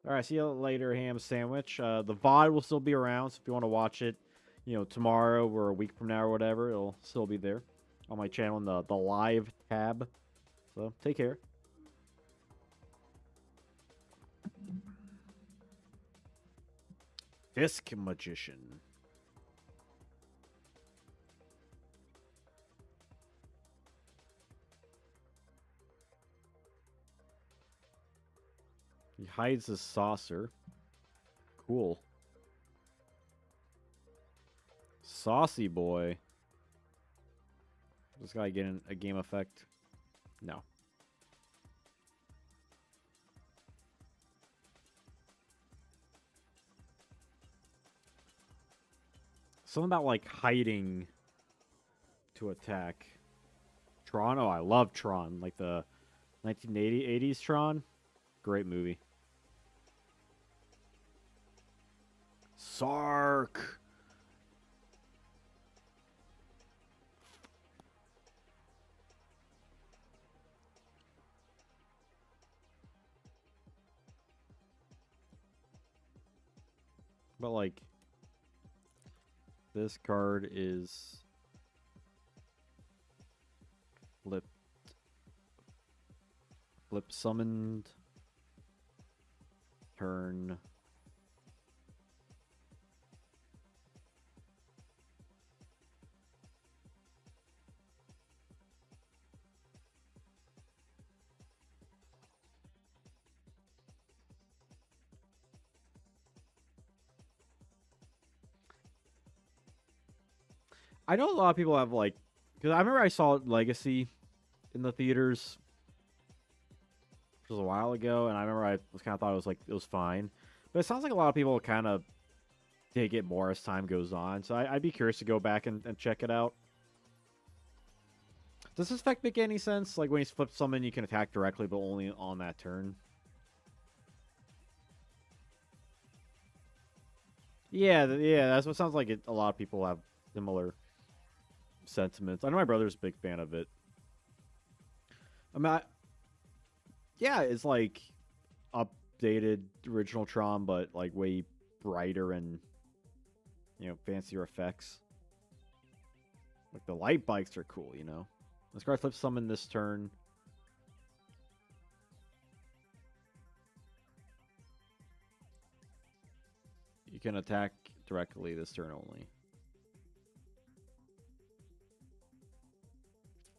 All right, see you later, ham sandwich. The VOD will still be around, so if you want to watch it, you know, tomorrow or a week from now or whatever, it'll still be there on my channel in the live tab. So take care. Fisk Magician. He hides his saucer. Cool. Saucy boy. This guy getting a game effect? No. Something about like hiding to attack. Tron? Oh, I love Tron. Like the 1980s Tron. Great movie. Sark. But like this card is flip summoned turn. I know a lot of people have like, because I remember I saw Legacy in the theaters, which was a while ago, and I remember I was kind of thought it was fine, but it sounds like a lot of people kind of dig it more as time goes on. So I'd be curious to go back and check it out. Does this effect make any sense? Like when he's flipped summon, you can attack directly, but only on that turn. Yeah, that's what sounds like. A lot of people have similar sentiments. I know my brother's a big fan of it. I mean, yeah, it's like updated original Tron, but like way brighter and, you know, fancier effects. Like the light bikes are cool, you know. This card flip summon this turn. You can attack directly this turn only.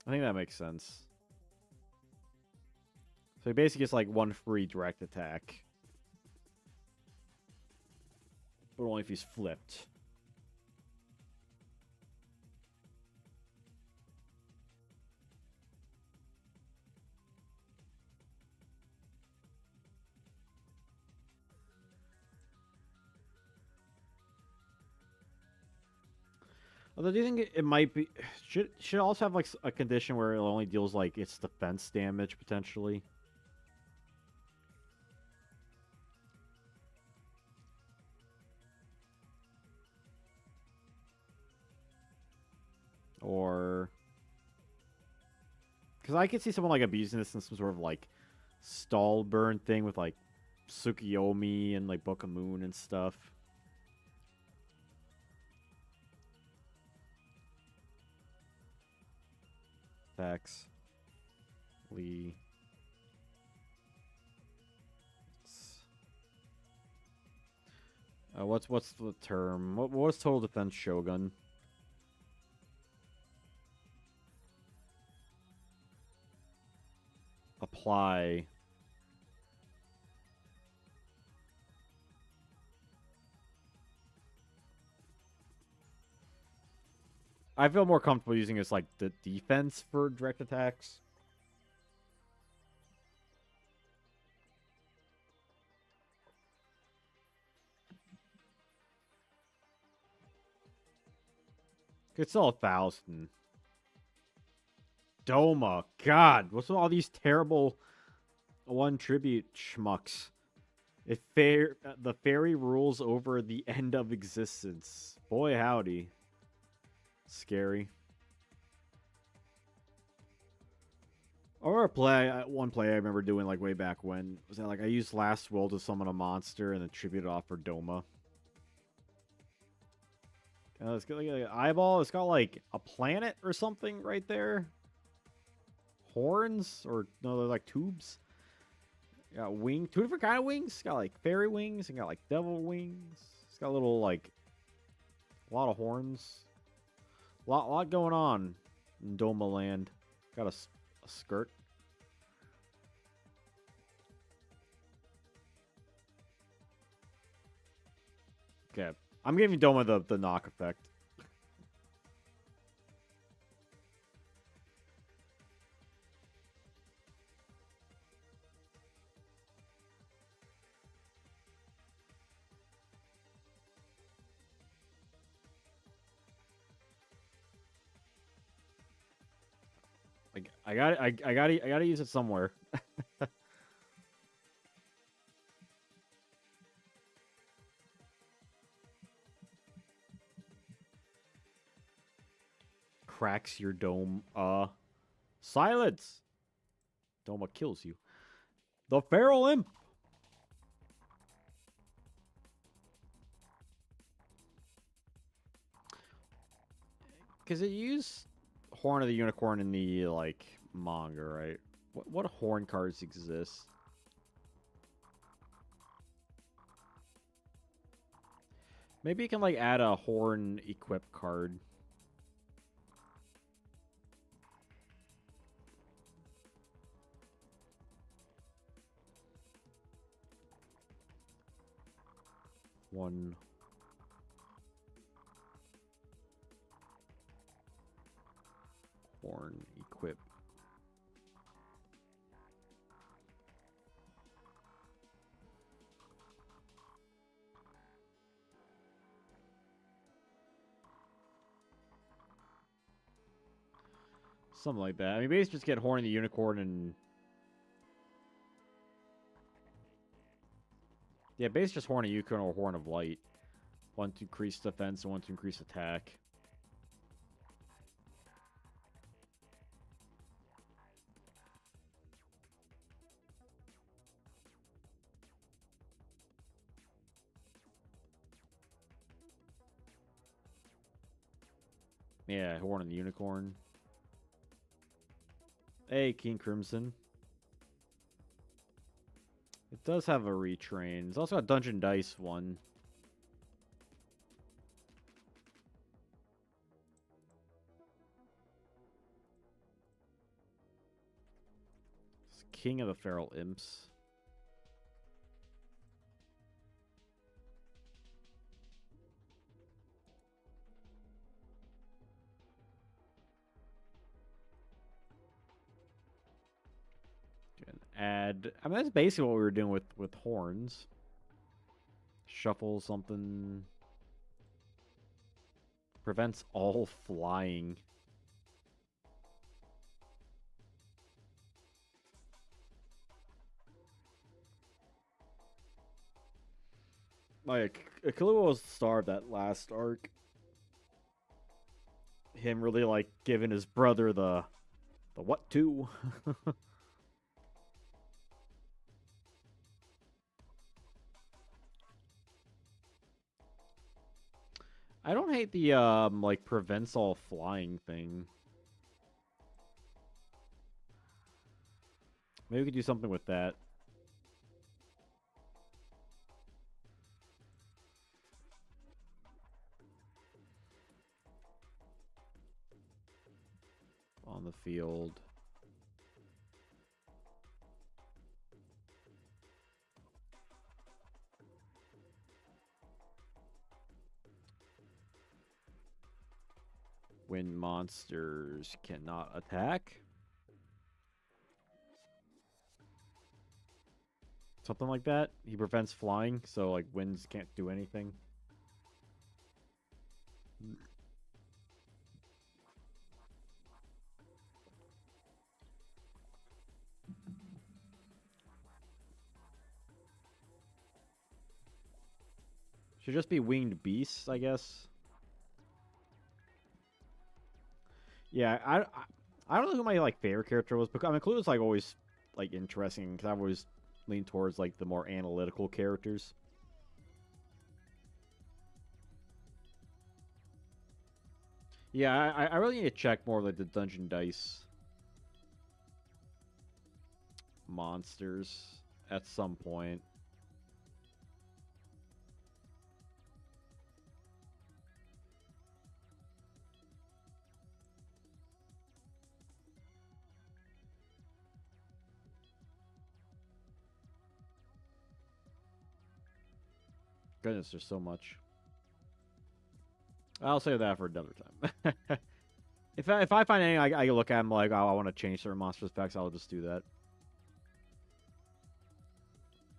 I think that makes sense. So he basically gets like one free direct attack. But only if he's flipped. Although, do you think it might be... Should it also have like a condition where it only deals like its defense damage, potentially? Or... Because I could see someone like abusing this in some sort of like stall burn thing with like Tsukiyomi and like Book of Moon and stuff. Fax. Lee. What's the term? What's total defense Shogun? Apply. I feel more comfortable using this like the defense for direct attacks. Could sell 1,000. Doma. God, what's with all these terrible one tribute schmucks? The fairy rules over the end of existence. Boy, howdy. Scary. Or one play I remember doing like way back when was that like I used Last Will to summon a monster and then tribute it off for Doma. It's got like an eyeball. It's got like a planet or something right there. Horns or no, they're like tubes. Got two different kind of wings. It's got like fairy wings and got like devil wings. It's got little like a lot of horns. A lot going on in Doma Land. Got a skirt. Okay, I'm giving Doma the knock effect. Like I gotta use it somewhere. Cracks your dome. Silence. Doma kills you. The Feral Imp. Because it used Horn of the Unicorn in the like manga, right? What horn cards exist? Maybe you can like add a horn equip card. One horn equip. Something like that. I mean, basically just get Horn of the Unicorn and... Yeah, basically just Horn of Unicorn or Horn of Light. One to increase defense and one to increase attack. Yeah, Horn of the Unicorn. Hey, King Crimson. It does have a retrain. It's also got Dungeon Dice one. It's King of the Feral Imps. Add... I mean, that's basically what we were doing with horns. Shuffle something. Prevents all flying. Like, Kahlua was the star of that last arc. Him really, like, giving his brother the what to. I don't hate the, like, prevents all flying thing. Maybe we could do something with that. On the field. When monsters cannot attack. Something like that. He prevents flying, so like winds can't do anything. Should just be winged beasts, I guess. Yeah, I don't know who my like favorite character was, but I mean, Clue was like always like interesting because I've always leaned towards like the more analytical characters. Yeah, I really need to check more of like the dungeon dice monsters at some point. Goodness, there's so much. I'll save that for another time. if I find anything I look at them like, oh, I want to change certain monster specs, I'll just do that.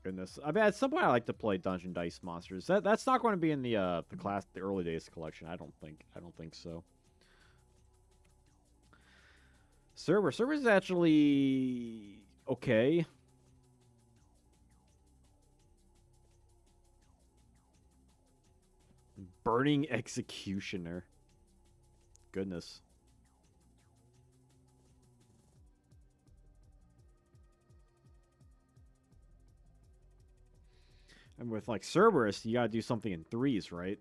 Goodness, I mean, at some point I like to play dungeon dice monsters. That's not going to be in the early days collection. I don't think so. Server is actually okay. Burning Executioner. Goodness. And with like Cerberus, you gotta do something in threes, right?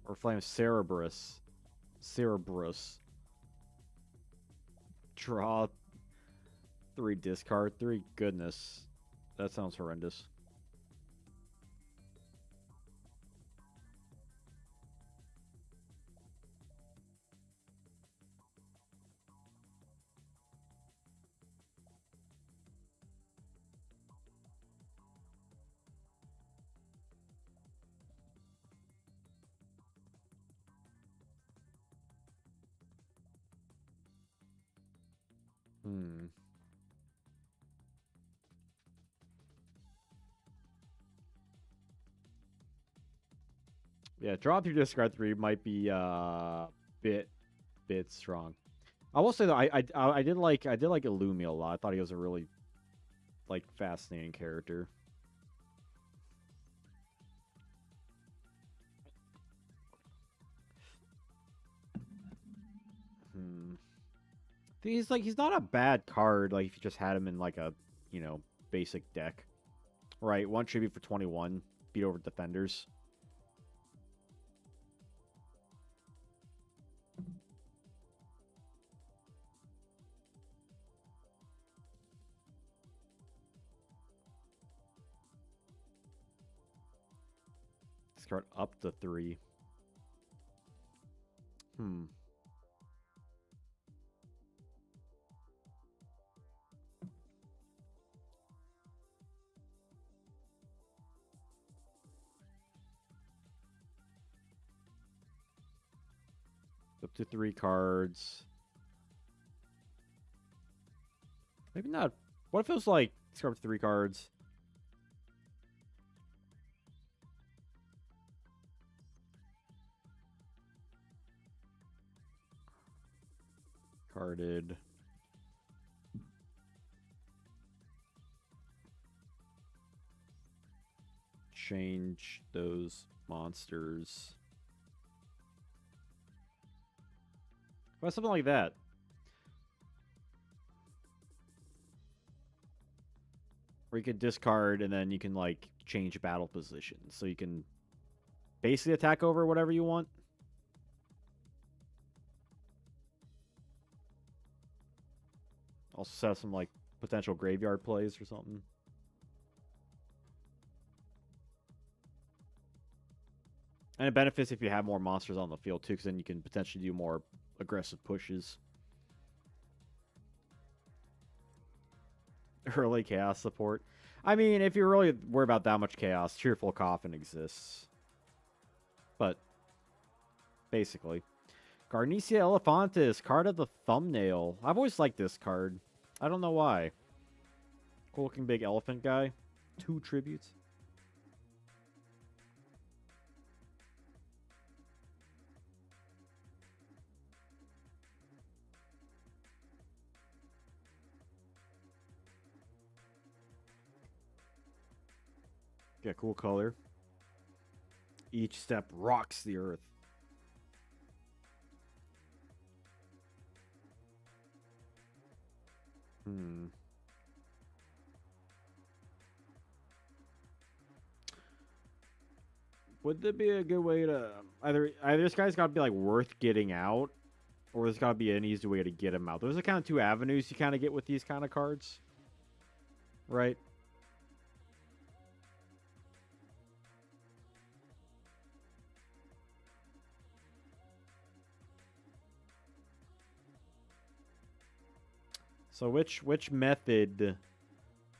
Or Flame Cerberus. Cerberus. Draw 3, discard 3. Goodness. That sounds horrendous. Hmm. Yeah, draw 3, discard 3 might be bit strong. I will say though, I did like Illumia a lot. I thought he was a really like fascinating character. Hmm. He's not a bad card. Like if you just had him in like a basic deck, right? 1 tribute for 21, beat over defenders. Discard up to 3. Hmm. Up to 3 cards. Maybe not. What if it was like discard up to 3 cards? Carded. Change those monsters. Well, something like that. Or you could discard and then you can like change battle positions. So you can basically attack over whatever you want. Also set some like potential graveyard plays or something. And it benefits if you have more monsters on the field too, because then you can potentially do more aggressive pushes. Early chaos support. I mean, if you're really worried about that much chaos, Cheerful Coffin exists. But basically. Garnicia Elephantis, card of the thumbnail. I've always liked this card. I don't know why. Cool looking big elephant guy. 2 tributes. Yeah, cool color. Each step rocks the earth. Would there be a good way to either this guy's got to be like worth getting out, or there's got to be an easy way to get him out? Those are kind of two avenues you kind of get with these kind of cards, right? So which method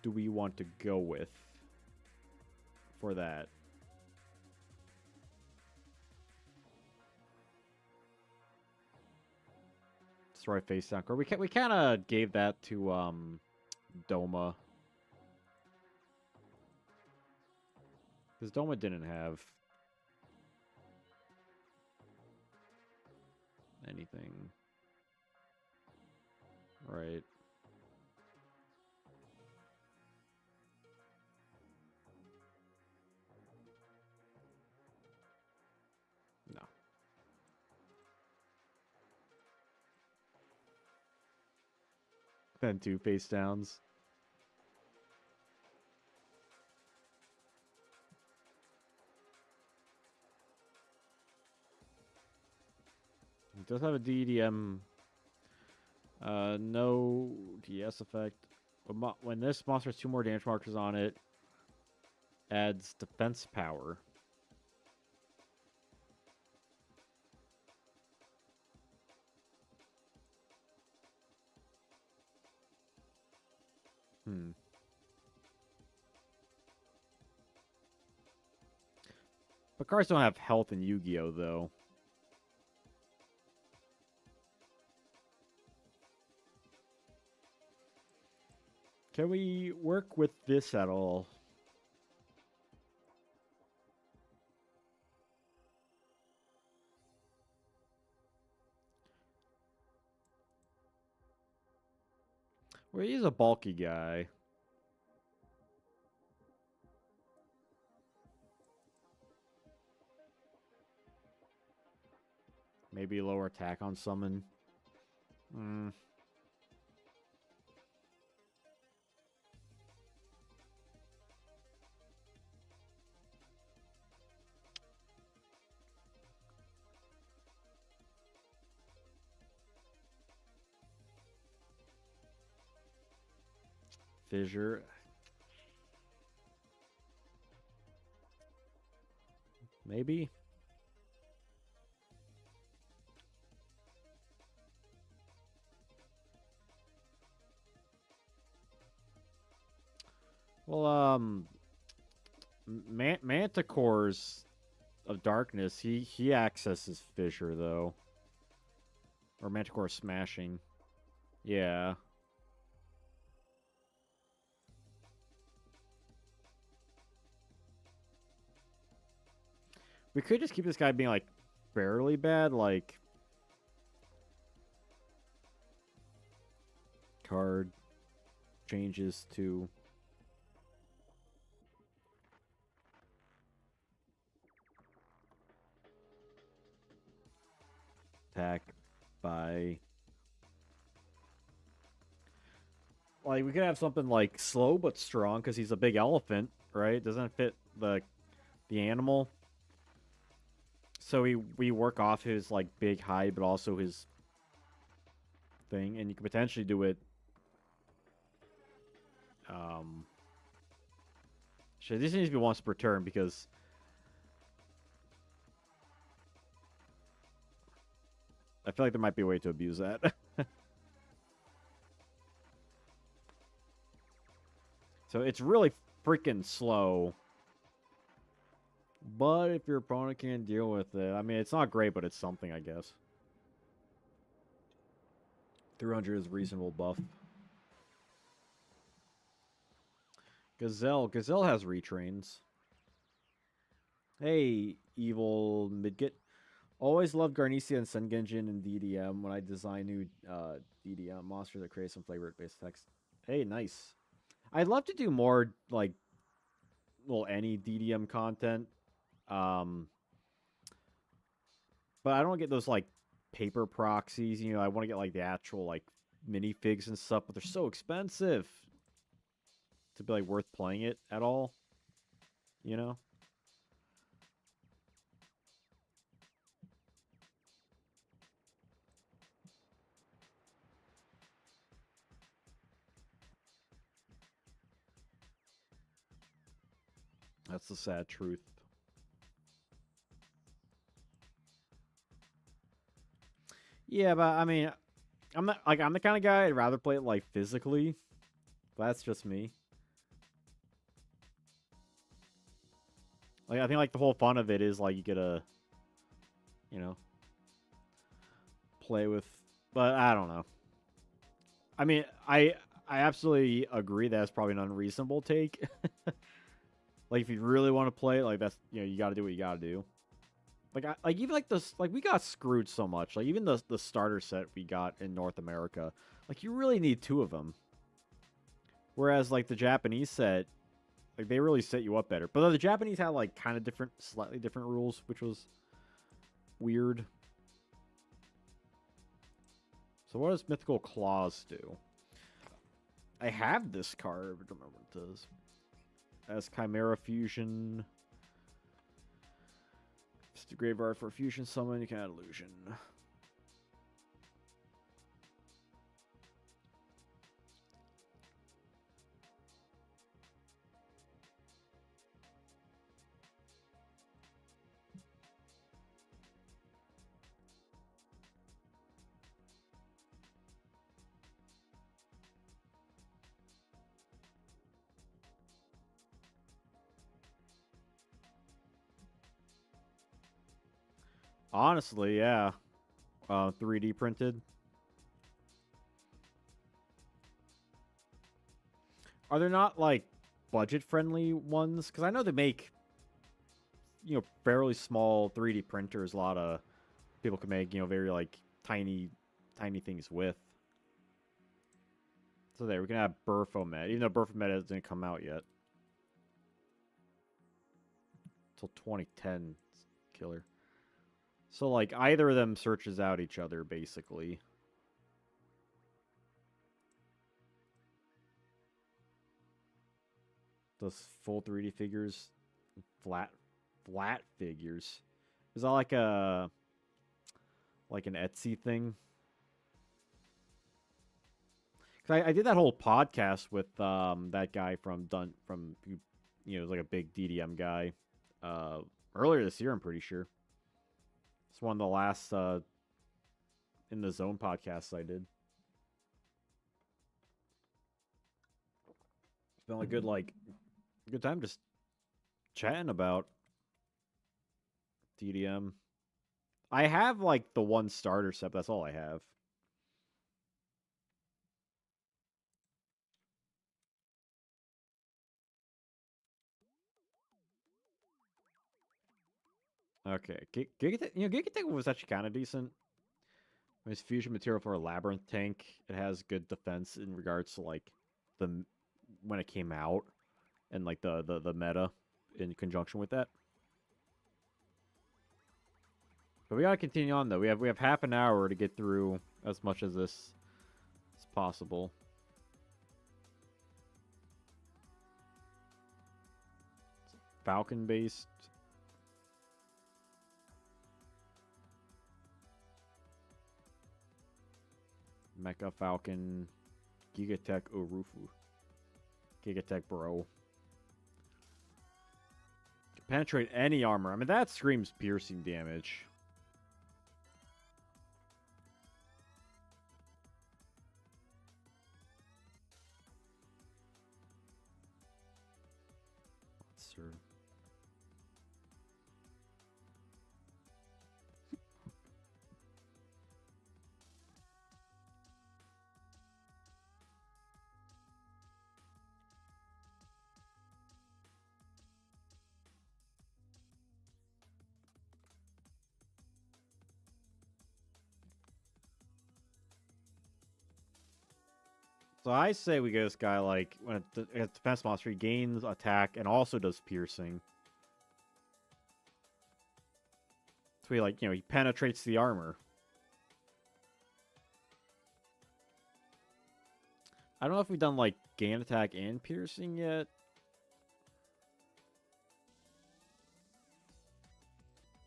do we want to go with for that? Destroy face down card. We kind of gave that to Doma, because Doma didn't have anything, right? No. Then two face downs. It does have a DDM. No DS effect. When this monster has 2 more damage markers on it, adds defense power. But cards don't have health in Yu-Gi-Oh, though. Can we work with this at all? Well, he's a bulky guy. Maybe lower attack on summon. Fissure. Maybe. Well, Manticore's of Darkness, he accesses Fissure, though. Or Manticore Smashing. Yeah. We could just keep this guy being, like, barely bad, like... Card changes to... Attack by... Like, we could have something, like, slow but strong, because he's a big elephant, right? Doesn't fit the animal. So we work off his, like, big height, but also his thing. And you could potentially do it... Shit, this needs to be once per turn, because... I feel like there might be a way to abuse that. So it's really freaking slow. But if your opponent can't deal with it, I mean, it's not great, but it's something, I guess. 300 is reasonable buff. Gazelle has retrains. Hey, evil Midget. Always loved Garnecia and Sengenjin and DDM when I design new DDM monsters that create some flavor-based text. Hey, nice. I'd love to do more, like, well, any DDM content. Um, but I don't get those like paper proxies. You know, I want to get like the actual like minifigs and stuff, but they're so expensive to be like worth playing it at all. You know. That's the sad truth. Yeah, but I mean, I'm the kind of guy I'd rather play it like physically. That's just me. Like I think like the whole fun of it is like you get to, you know, play with. But I don't know. I mean, I absolutely agree that's probably an unreasonable take. Like if you really want to play it, like that's you got to do what you got to do. Like even like this like we got screwed so much. Like even the starter set we got in North America, like you really need 2 of them. Whereas like the Japanese set, like they really set you up better. But the Japanese had like kind of different, slightly different rules, which was weird. So what does Mythical Claws do? I have this card, but I don't remember what it does. As Chimera Fusion. It's the graveyard for a fusion summon, you can add illusion. Honestly, yeah. 3D printed. Are there not like budget friendly ones? Because I know they make fairly small 3D printers. A lot of people can make very like tiny things with. So there, we can have Burfomet, even though Burfomet hasn't come out yet. Until 2010. Killer. So, like, either of them searches out each other, basically. Those full 3D figures, flat figures. Is that like an Etsy thing? Cause I did that whole podcast with that guy from was like a big DDM guy earlier this year. I'm pretty sure it's one of the last in the zone podcasts I did. It's been a good time just chatting about DDM. I have like the one starter set. That's all I have. Okay, Gigatech was actually kind of decent. It's fusion material for a labyrinth tank. It has good defense in regards to like the when it came out and like the meta in conjunction with that. But we gotta continue on though. We have half an hour to get through as much as this as possible. Falcon based. Mecha Falcon. Gigatech Urufu. Gigatech Bro. Can penetrate any armor. I mean, that screams piercing damage. Sir. So I say we get this guy, like, when it's defense monster, he gains attack and also does piercing. So he, like, he penetrates the armor. I don't know if we've done, like, gain attack and piercing yet.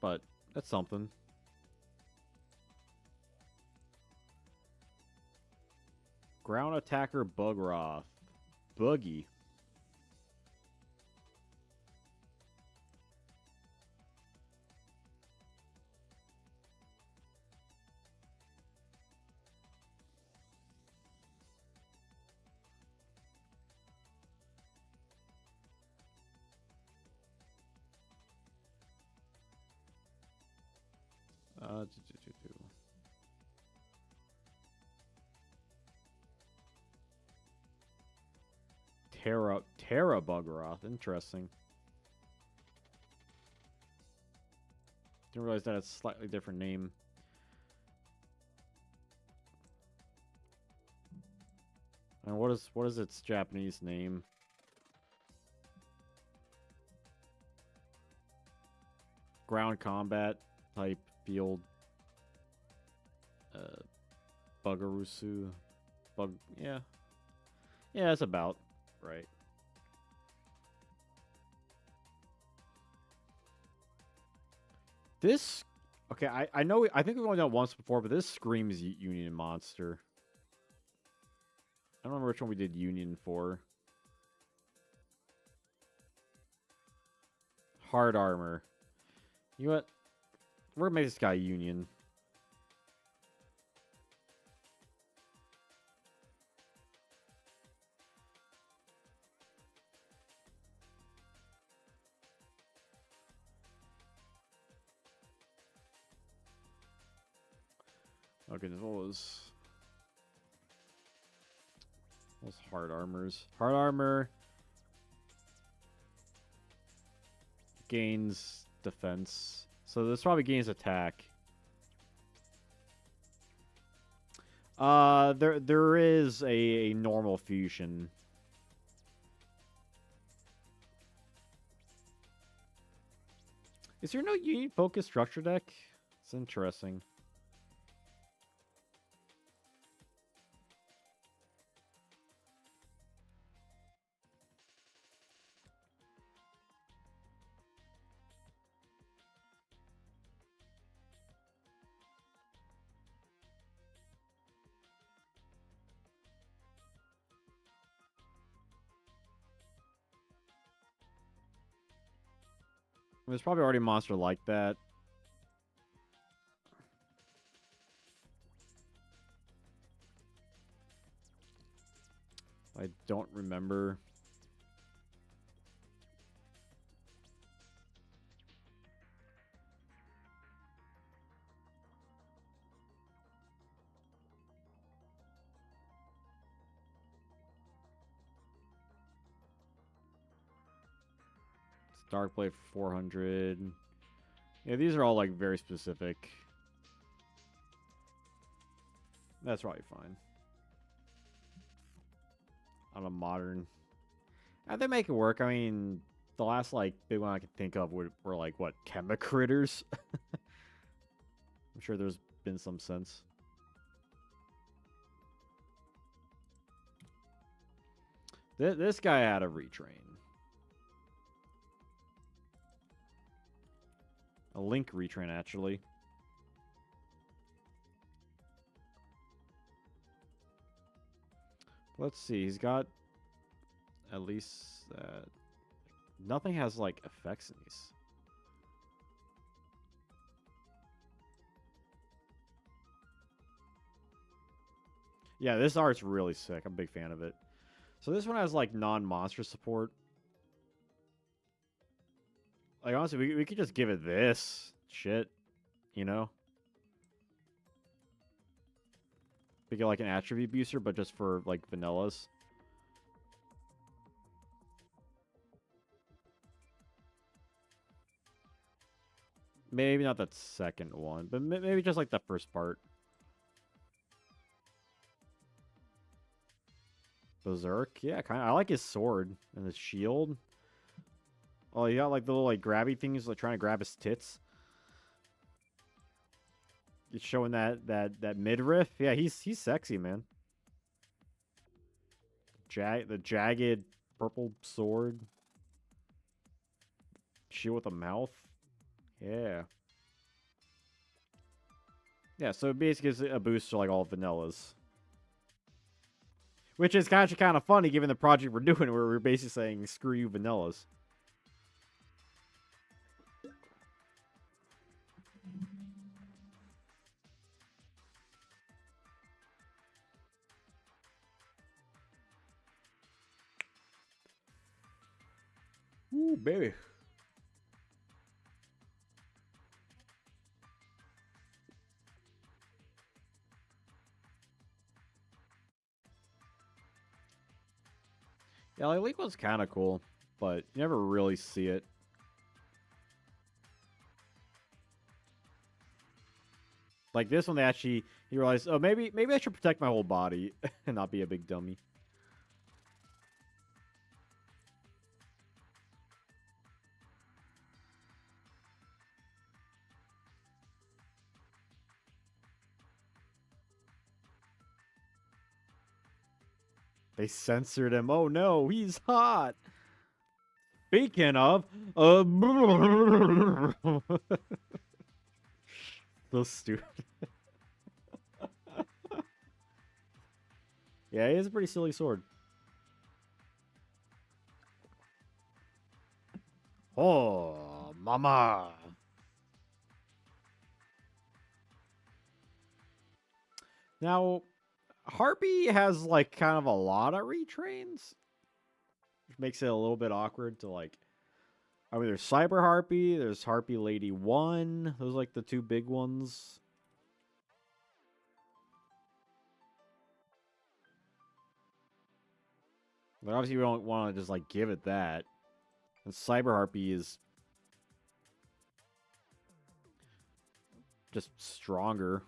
But that's something. Ground attacker Bugroth. Boogie. Uh, Terra Bugroth. Interesting. Didn't realize that it's a slightly different name. And what is its Japanese name? Ground combat type field. Bugarusu. Yeah. Yeah, that's about right. This, okay, I know, I think we've only done it once before, but this screams Union Monster. I don't remember which one we did Union for. Hard armor. You know what? We're gonna make this guy Union. Okay, what was hard armors? Hard armor gains defense, so this probably gains attack. There is a normal fusion. Is there no Union focus structure deck? It's interesting. There's probably already a monster like that. I don't remember. Dark Blade for 400. Yeah, these are all like very specific. That's probably fine. On a modern, they make it work. I mean, the last like big one I could think of were like what, Chemicritters. I'm sure there's been some sense. This guy had a retrain. A Link retrain, actually. Let's see. He's got at least nothing has like effects in these. Yeah, this art's really sick. I'm a big fan of it. So this one has like non-monster support. Like honestly, we could just give it this shit, you know? We get like an attribute booster, but just for like vanillas. Maybe not that second one, but maybe just like the first part. Berserk. Yeah, kind of. I like his sword and his shield. Oh, you got like the little like grabby things, like trying to grab his tits. He's showing that midriff. Yeah, he's sexy, man. The jagged purple sword. Shield with a mouth. Yeah. Yeah, so it basically is a boost to like all vanillas. Which is actually kind of funny given the project we're doing where we're basically saying screw you vanillas. Ooh, baby. Yeah, like League was kind of cool, but you never really see it. Like this one, they actually he realized, oh, maybe I should protect my whole body and not be a big dummy. They censored him. Oh no, he's hot. Speaking of, so stupid. Yeah, he has a pretty silly sword. Oh, mama. Now, Harpy has like kind of a lot of retrains, which makes it a little bit awkward to like. I mean, there's Cyber Harpy, there's Harpy Lady 1. Those are like the two big ones. But obviously, we don't want to just like give it that. And Cyber Harpy is just stronger.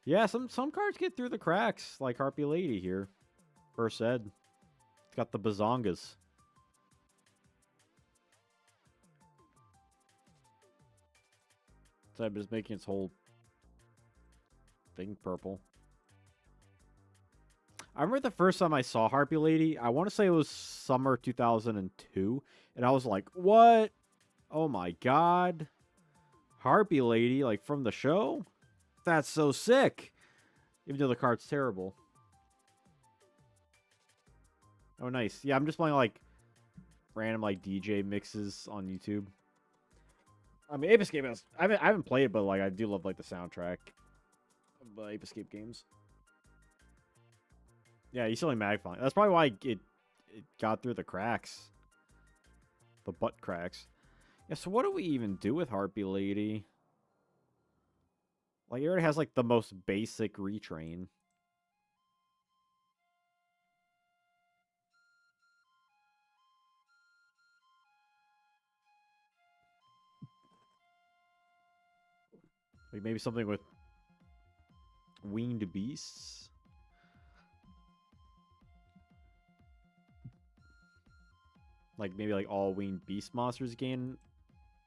Yeah, some cards get through the cracks, like Harpy Lady here. First Ed. It's got the Bazongas. So I'm just making its whole thing purple. I remember the first time I saw Harpy Lady, I want to say it was summer 2002, and I was like, what? Oh my god. Harpy Lady, like from the show? That's so sick. Even though the card's terrible. Oh, nice. Yeah, I'm just playing like random like DJ mixes on YouTube. I mean, Ape Escape has, I haven't played it, but like I do love like the soundtrack of Ape Escape games. Yeah, he's selling Magfine. That's probably why it got through the cracks. The butt cracks. Yeah, so what do we even do with Harpy Lady? Like, it already has like the most basic retrain. Like maybe something with winged beasts. Like maybe like all winged beast monsters gain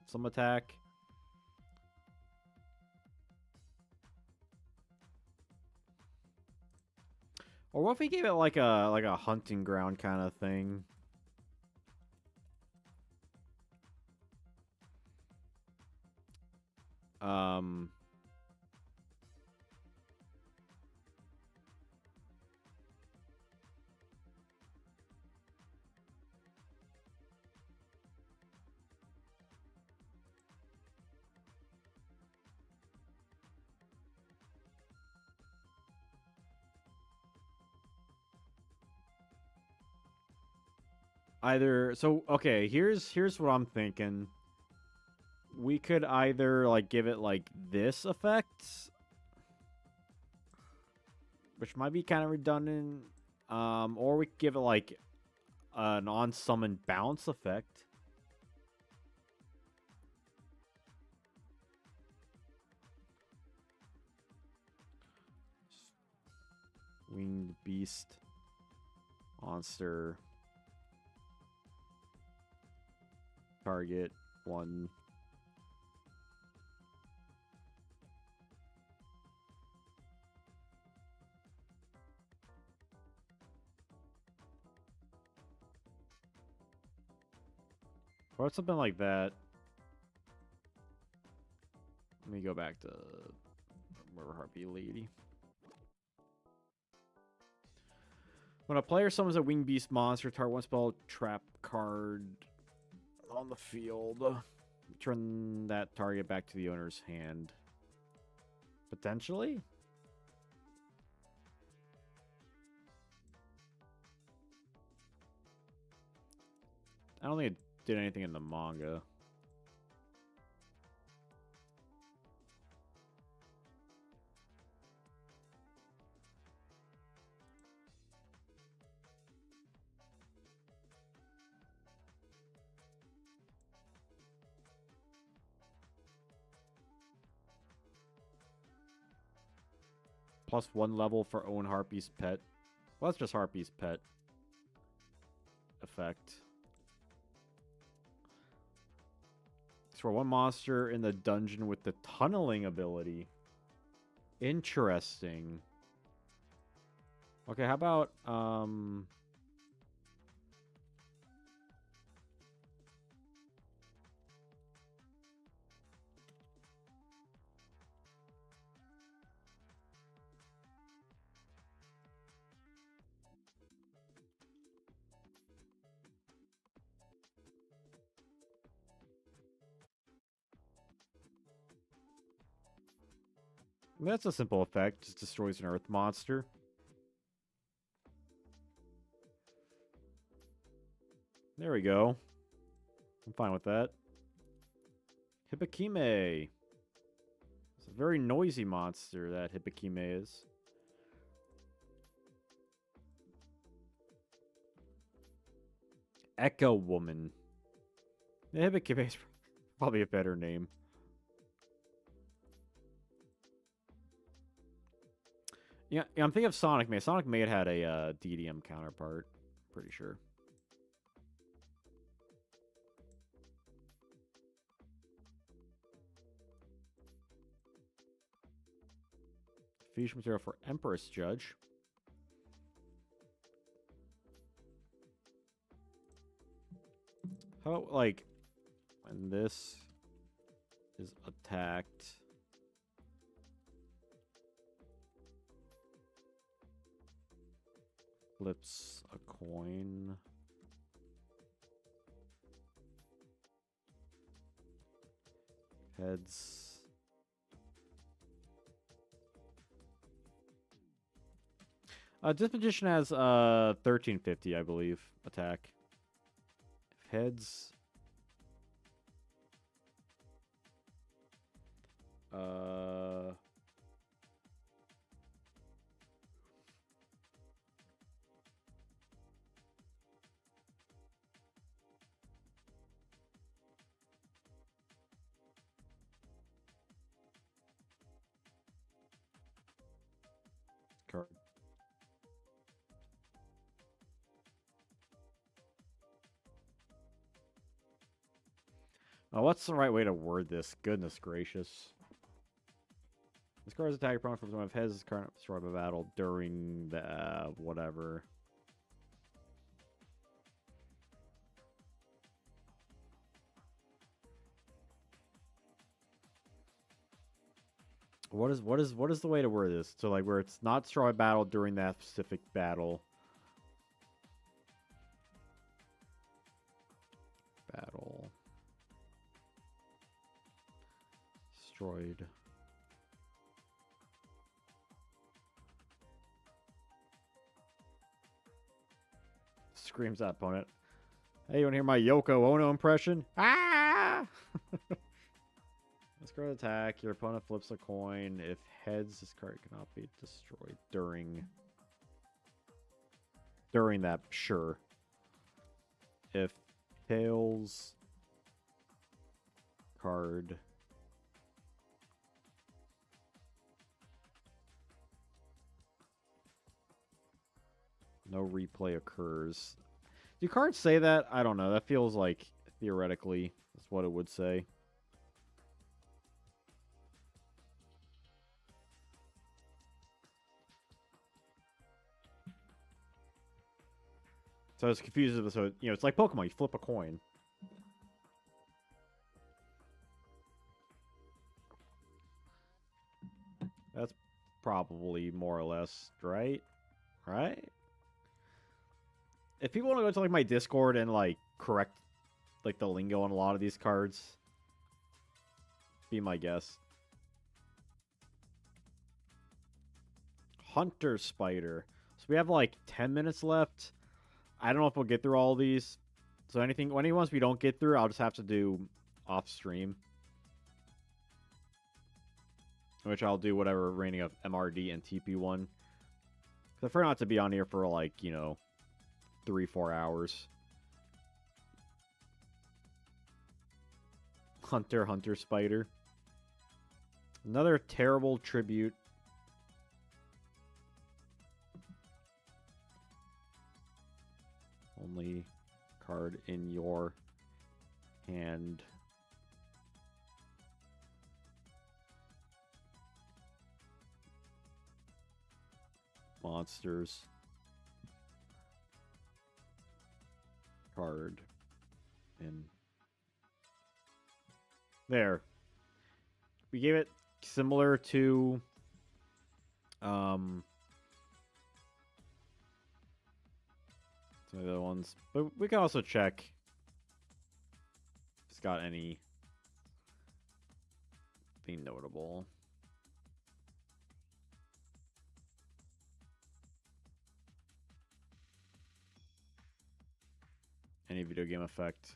some attack. Or what if we gave it like a hunting ground kind of thing? Um either so okay, here's what I'm thinking. We could either like give it like this effect, which might be kind of redundant, or we could give it like an on-summon bounce effect. Winged beast. Monster. Target 1. Or something like that. Let me go back to River Harpy Lady. When a player summons a Winged Beast monster, target 1 spell trap card on the field. Turn that target back to the owner's hand. Potentially? I don't think it did anything in the manga. +1 level for own Harpy's pet. Well, that's just Harpy's pet effect. It's for 1 monster in the dungeon with the tunneling ability. Interesting. Okay, how about that's a simple effect. Just destroys an earth monster. There we go. I'm fine with that. Hibikime. It's a very noisy monster, that Hibikime is. Echo Woman. Yeah, Hibikime is probably a better name. Yeah, I'm thinking of Sonic Maid. Sonic Maid had a DDM counterpart. Pretty sure. Fusion material for Empress Judge. How about, like, when this is attacked, flips a coin. Heads. This magician has 1350, I believe, attack. Heads. Card. Oh, what's the right way to word this? Goodness gracious. This card's attack prompt from one of heads is current destroyed by battle during the whatever. What is the way to word this? So like where it's not destroyed by battle during that specific battle. Battle. Destroyed. Screams at opponent. Hey, you want to hear my Yoko Ono impression? Ah! This card attack. Your opponent flips a coin. If heads, this card cannot be destroyed during that. Sure. If tails, card. No replay occurs. Do cards say that? I don't know. That feels like, theoretically, that's what it would say. So I was confused. So, you know, it's like Pokemon. You flip a coin. That's probably more or less right. Right? If people want to go to like my Discord and like correct like the lingo on a lot of these cards, be my guest. Hunter Spider. So we have like 10 minutes left. I don't know if we'll get through all of these. So any ones we don't get through, I'll just have to do off stream. Which I'll do whatever rating of MRD and TP1. I prefer not to be on here for like, you know, 3-4 hours. Hunter Spider. Another terrible tribute. Only card in your hand. Monsters. Card in. There. We gave it similar to some of the other ones. But we can also check if it's got anything notable. Any video game effect?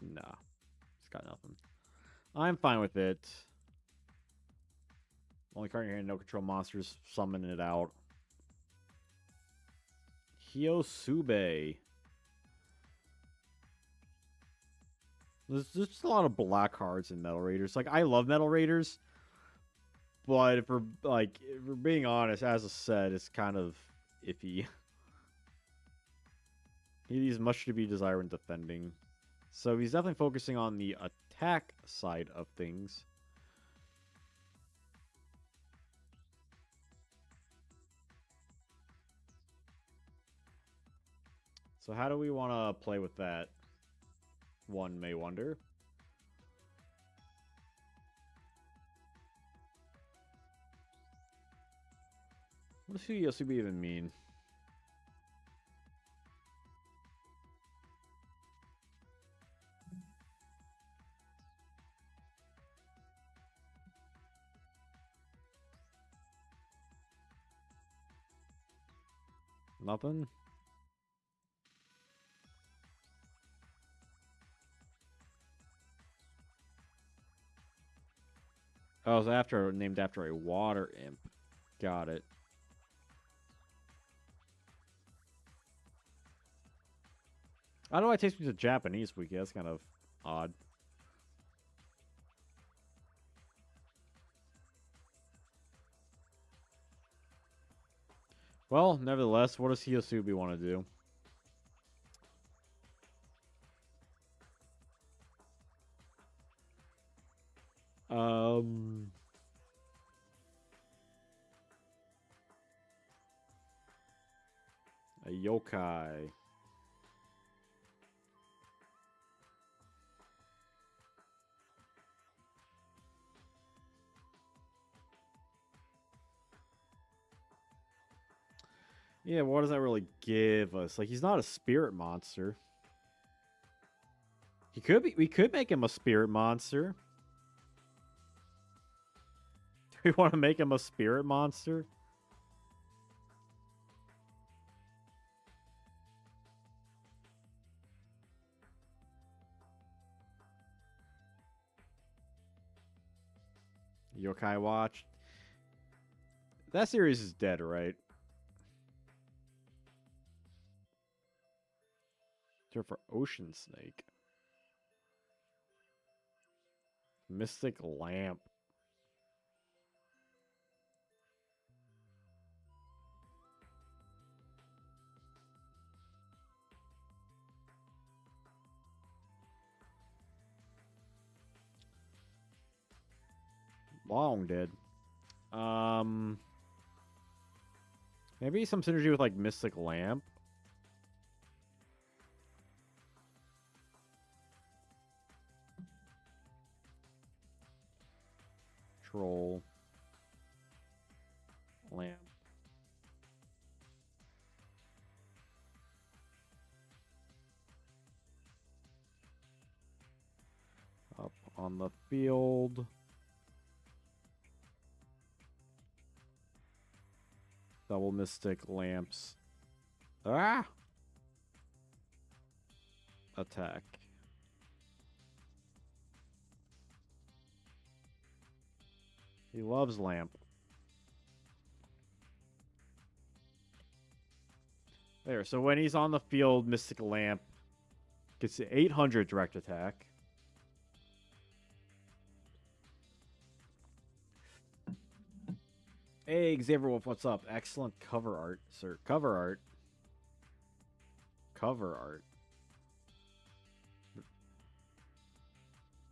Nah. It's got nothing. I'm fine with it. Only card in your hand, no control monsters, summon it out. Hyosube. There's just a lot of black cards in Metal Raiders. Like, I love Metal Raiders, but if we're being honest, as I said, it's kind of iffy. He leaves much to be desired when defending. So he's definitely focusing on the attack side of things. So how do we want to play with that? One may wonder. What does Hyosube even mean? Nothing? Oh, it was named after a water imp. Got it. I don't know why it takes me to Japanese wiki. That's kind of odd. Well, nevertheless, what does Hyosube want to do? A yokai. Yeah, what does that really give us? Like, he's not a spirit monster. He could be. We could make him a spirit monster. Do we want to make him a spirit monster? Yokai Watch. That series is dead, right? For Ocean Snake. Mystic Lamp. Long dead. Maybe some synergy with like Mystic Lamp. Troll. Lamp. Up on the field. Double Mystic Lamps. Ah! Attack. He loves Lamp. There, so when he's on the field, Mystic Lamp gets 800 direct attack. Hey, Xavier Wolf, what's up? Excellent cover art, sir. Cover art. Cover art.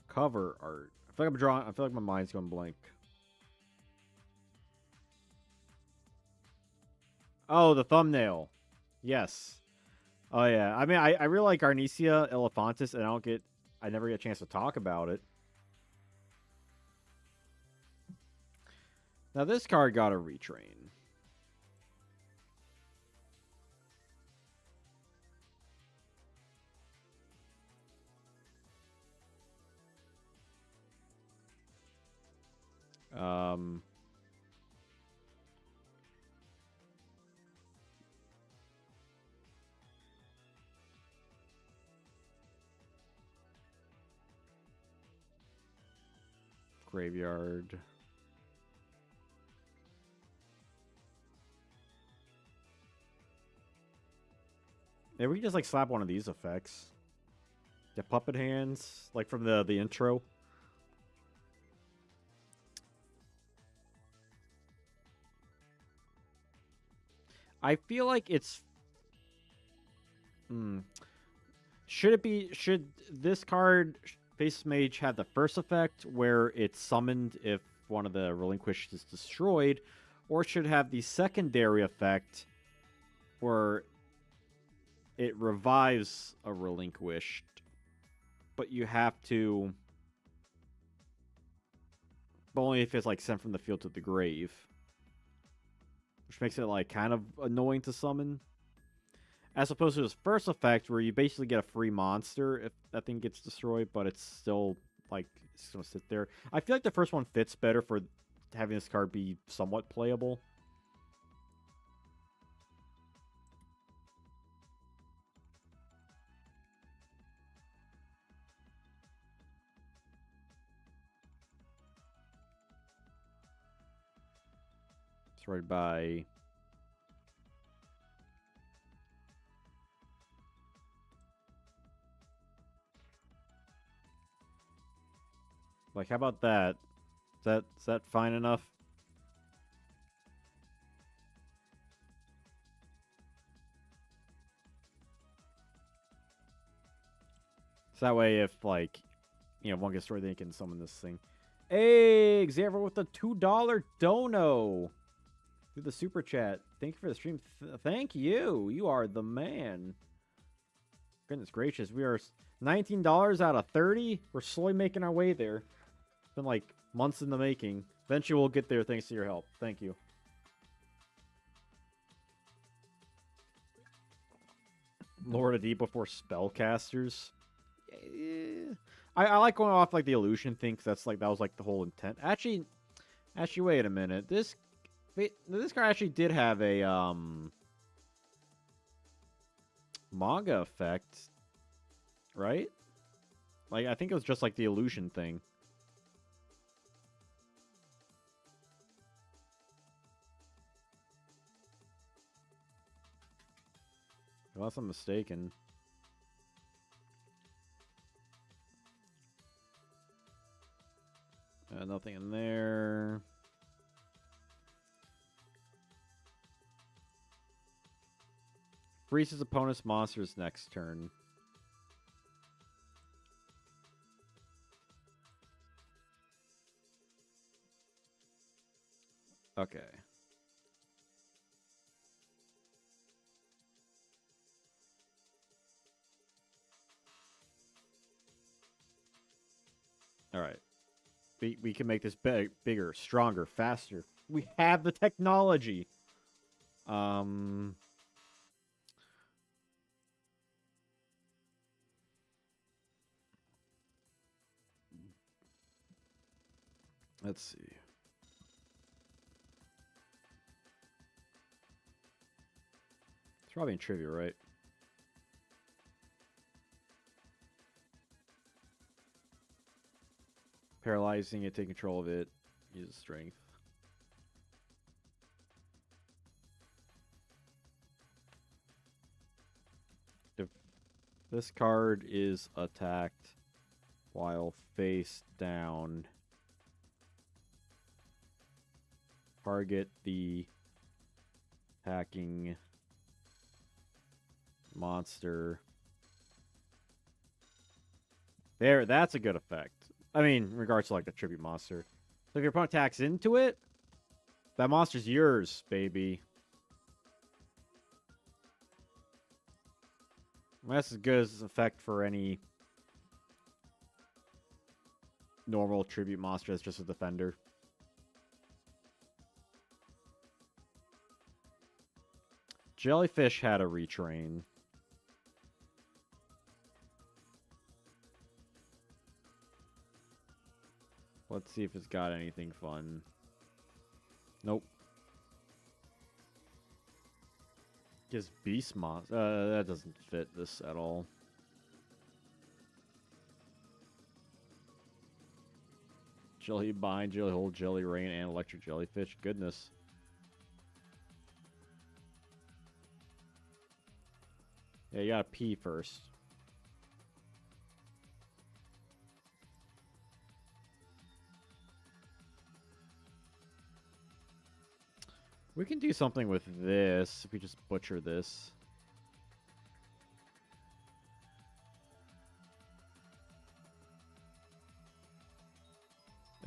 Cover art. I feel like I'm drawing. I feel like my mind's going blank. Oh, the thumbnail. Yes. Oh yeah. I mean, I really like Arnesia Elephantis, and I never get a chance to talk about it. Now this card got a retrain. Graveyard. Yeah, we can just like slap one of these effects. Yeah, puppet hands, like from the intro. I feel like it's. Should this card, Face Mage, have the first effect where it's summoned if one of the relinquished is destroyed, or should it have the secondary effect where it revives a relinquished, but you have to, but only if it's like sent from the field to the grave, which makes it like kind of annoying to summon, as opposed to his first effect where you basically get a free monster if that thing gets destroyed, but it's still like it's gonna sit there. I feel like the first one fits better for having this card be somewhat playable. Destroyed by like, how about that? Is that fine enough? So that way, if like, you know, one gets destroyed, they can summon this thing. Hey, Xavier with the $2 dono through the super chat. Thank you for the stream. Thank you. You are the man. Goodness gracious, we are $19 out of 30. We're slowly making our way there. It's been like months in the making. Eventually, we'll get there thanks to your help. Thank you. Lord of Deep before spellcasters. I like going off like the illusion thing, because that was like the whole intent. Actually, wait a minute. This card actually did have a manga effect, right? Like, I think it was just like the illusion thing. Unless I'm mistaken. Nothing in there. Freezes opponent's monsters next turn. Okay. All right. We can make this bigger, stronger, faster. We have the technology. Let's see. It's probably in trivia, right? Paralyzing it, take control of it, use strength. If this card is attacked while face down, target the attacking monster. There, that's a good effect. I mean, in regards to like the tribute monster. So if your opponent attacks into it, that monster's yours, baby. That's as good as effect for any normal tribute monster that's just a defender. Jellyfish had a retrain. Let's see if it's got anything fun. Nope. Gives beast monster. That doesn't fit this at all. Jelly bind, jelly hold, jelly rain, and electric jellyfish. Goodness. Yeah, you gotta pee first. We can do something with this if we just butcher this.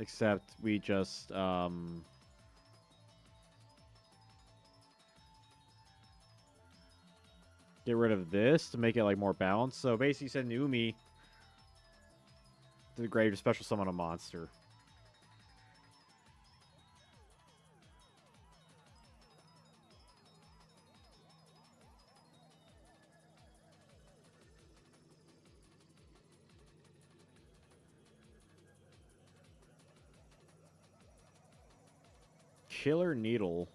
Except we just get rid of this to make it like more balanced. So basically send Umi to the grave to special summon a monster. Killer Needle.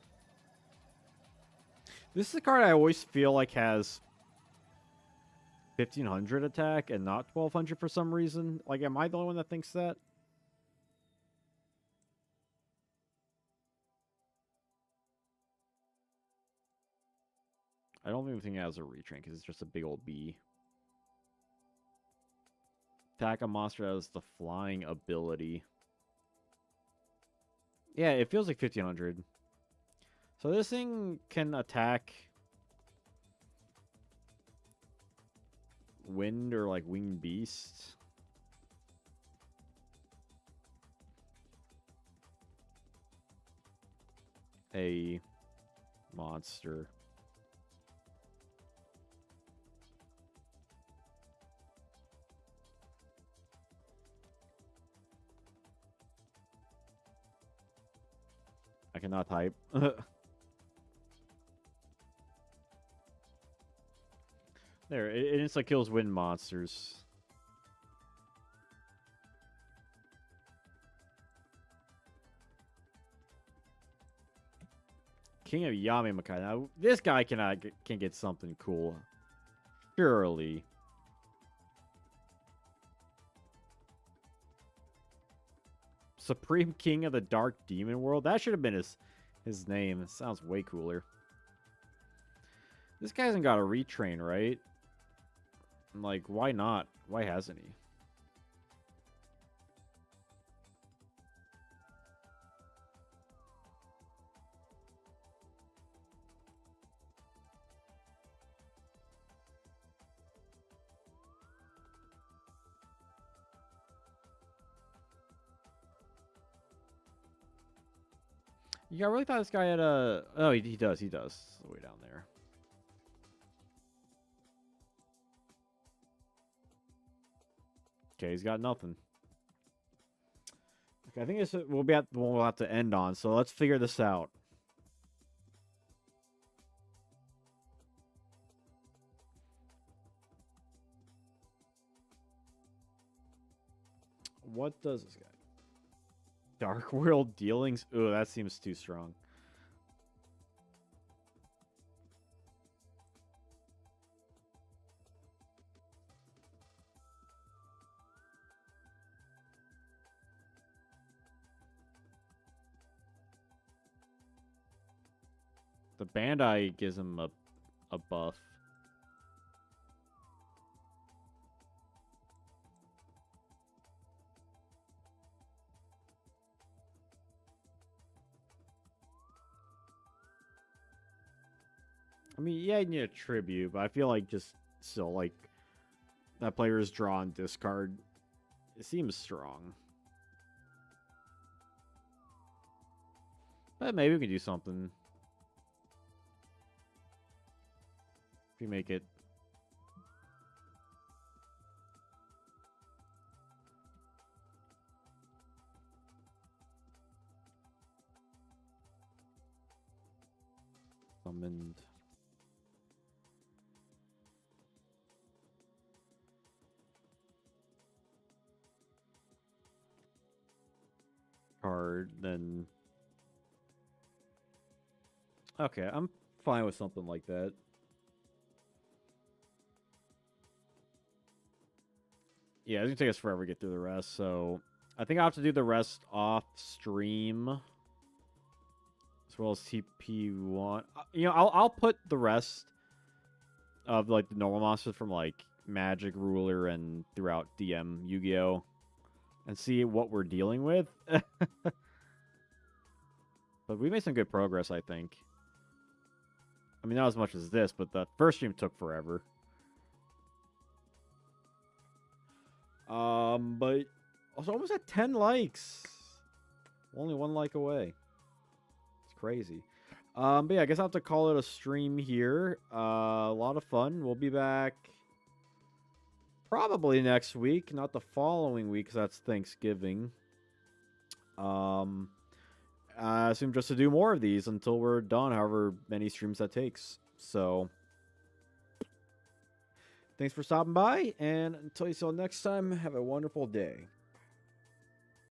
This is a card I always feel like has 1500 attack and not 1200 for some reason. Like, am I the only one that thinks that? I don't even think it has a retrain because it's just a big old bee. Attack a monster that has the flying ability. Yeah, it feels like 1500. So this thing can attack wind or like winged beast. A monster. I cannot type. There, it instantly kills wind monsters. King of Yami Makai. Now, this guy can get something cool. Surely. Supreme King of the Dark Demon World. That should have been his name. It sounds way cooler. This guy hasn't got a retrain, right? Like, why not? Why hasn't he? Yeah, I really thought this guy had a... Oh, he does. He does. It's way down there. Okay, he's got nothing. Okay, I think this will be at the one we'll have to end on, so let's figure this out. What does this guy? Dark World Dealings? Ooh, that seems too strong. The Bandai gives him a buff. I mean, yeah, you need a tribute, but I feel like just still, like, that player's draw and discard, it seems strong. But maybe we can do something. If we make it. Summoned. Card, then... Okay, I'm fine with something like that. Yeah, it's gonna take us forever to get through the rest, so... I think I'll have to do the rest off stream. As well as TP1. You know, I'll put the rest of, like, the normal monsters from, like, Magic, Ruler, and throughout DM Yu-Gi-Oh! And see what we're dealing with. But we made some good progress, I think. I mean, not as much as this, but the first stream took forever. But also almost at 10 likes. Only 1 like away. It's crazy. But yeah, I guess I'll have to call it a stream here. A lot of fun. We'll be back probably next week, not the following week, because that's Thanksgiving. I assume just to do more of these until we're done, however many streams that takes. So, thanks for stopping by, and until you see you next time, have a wonderful day.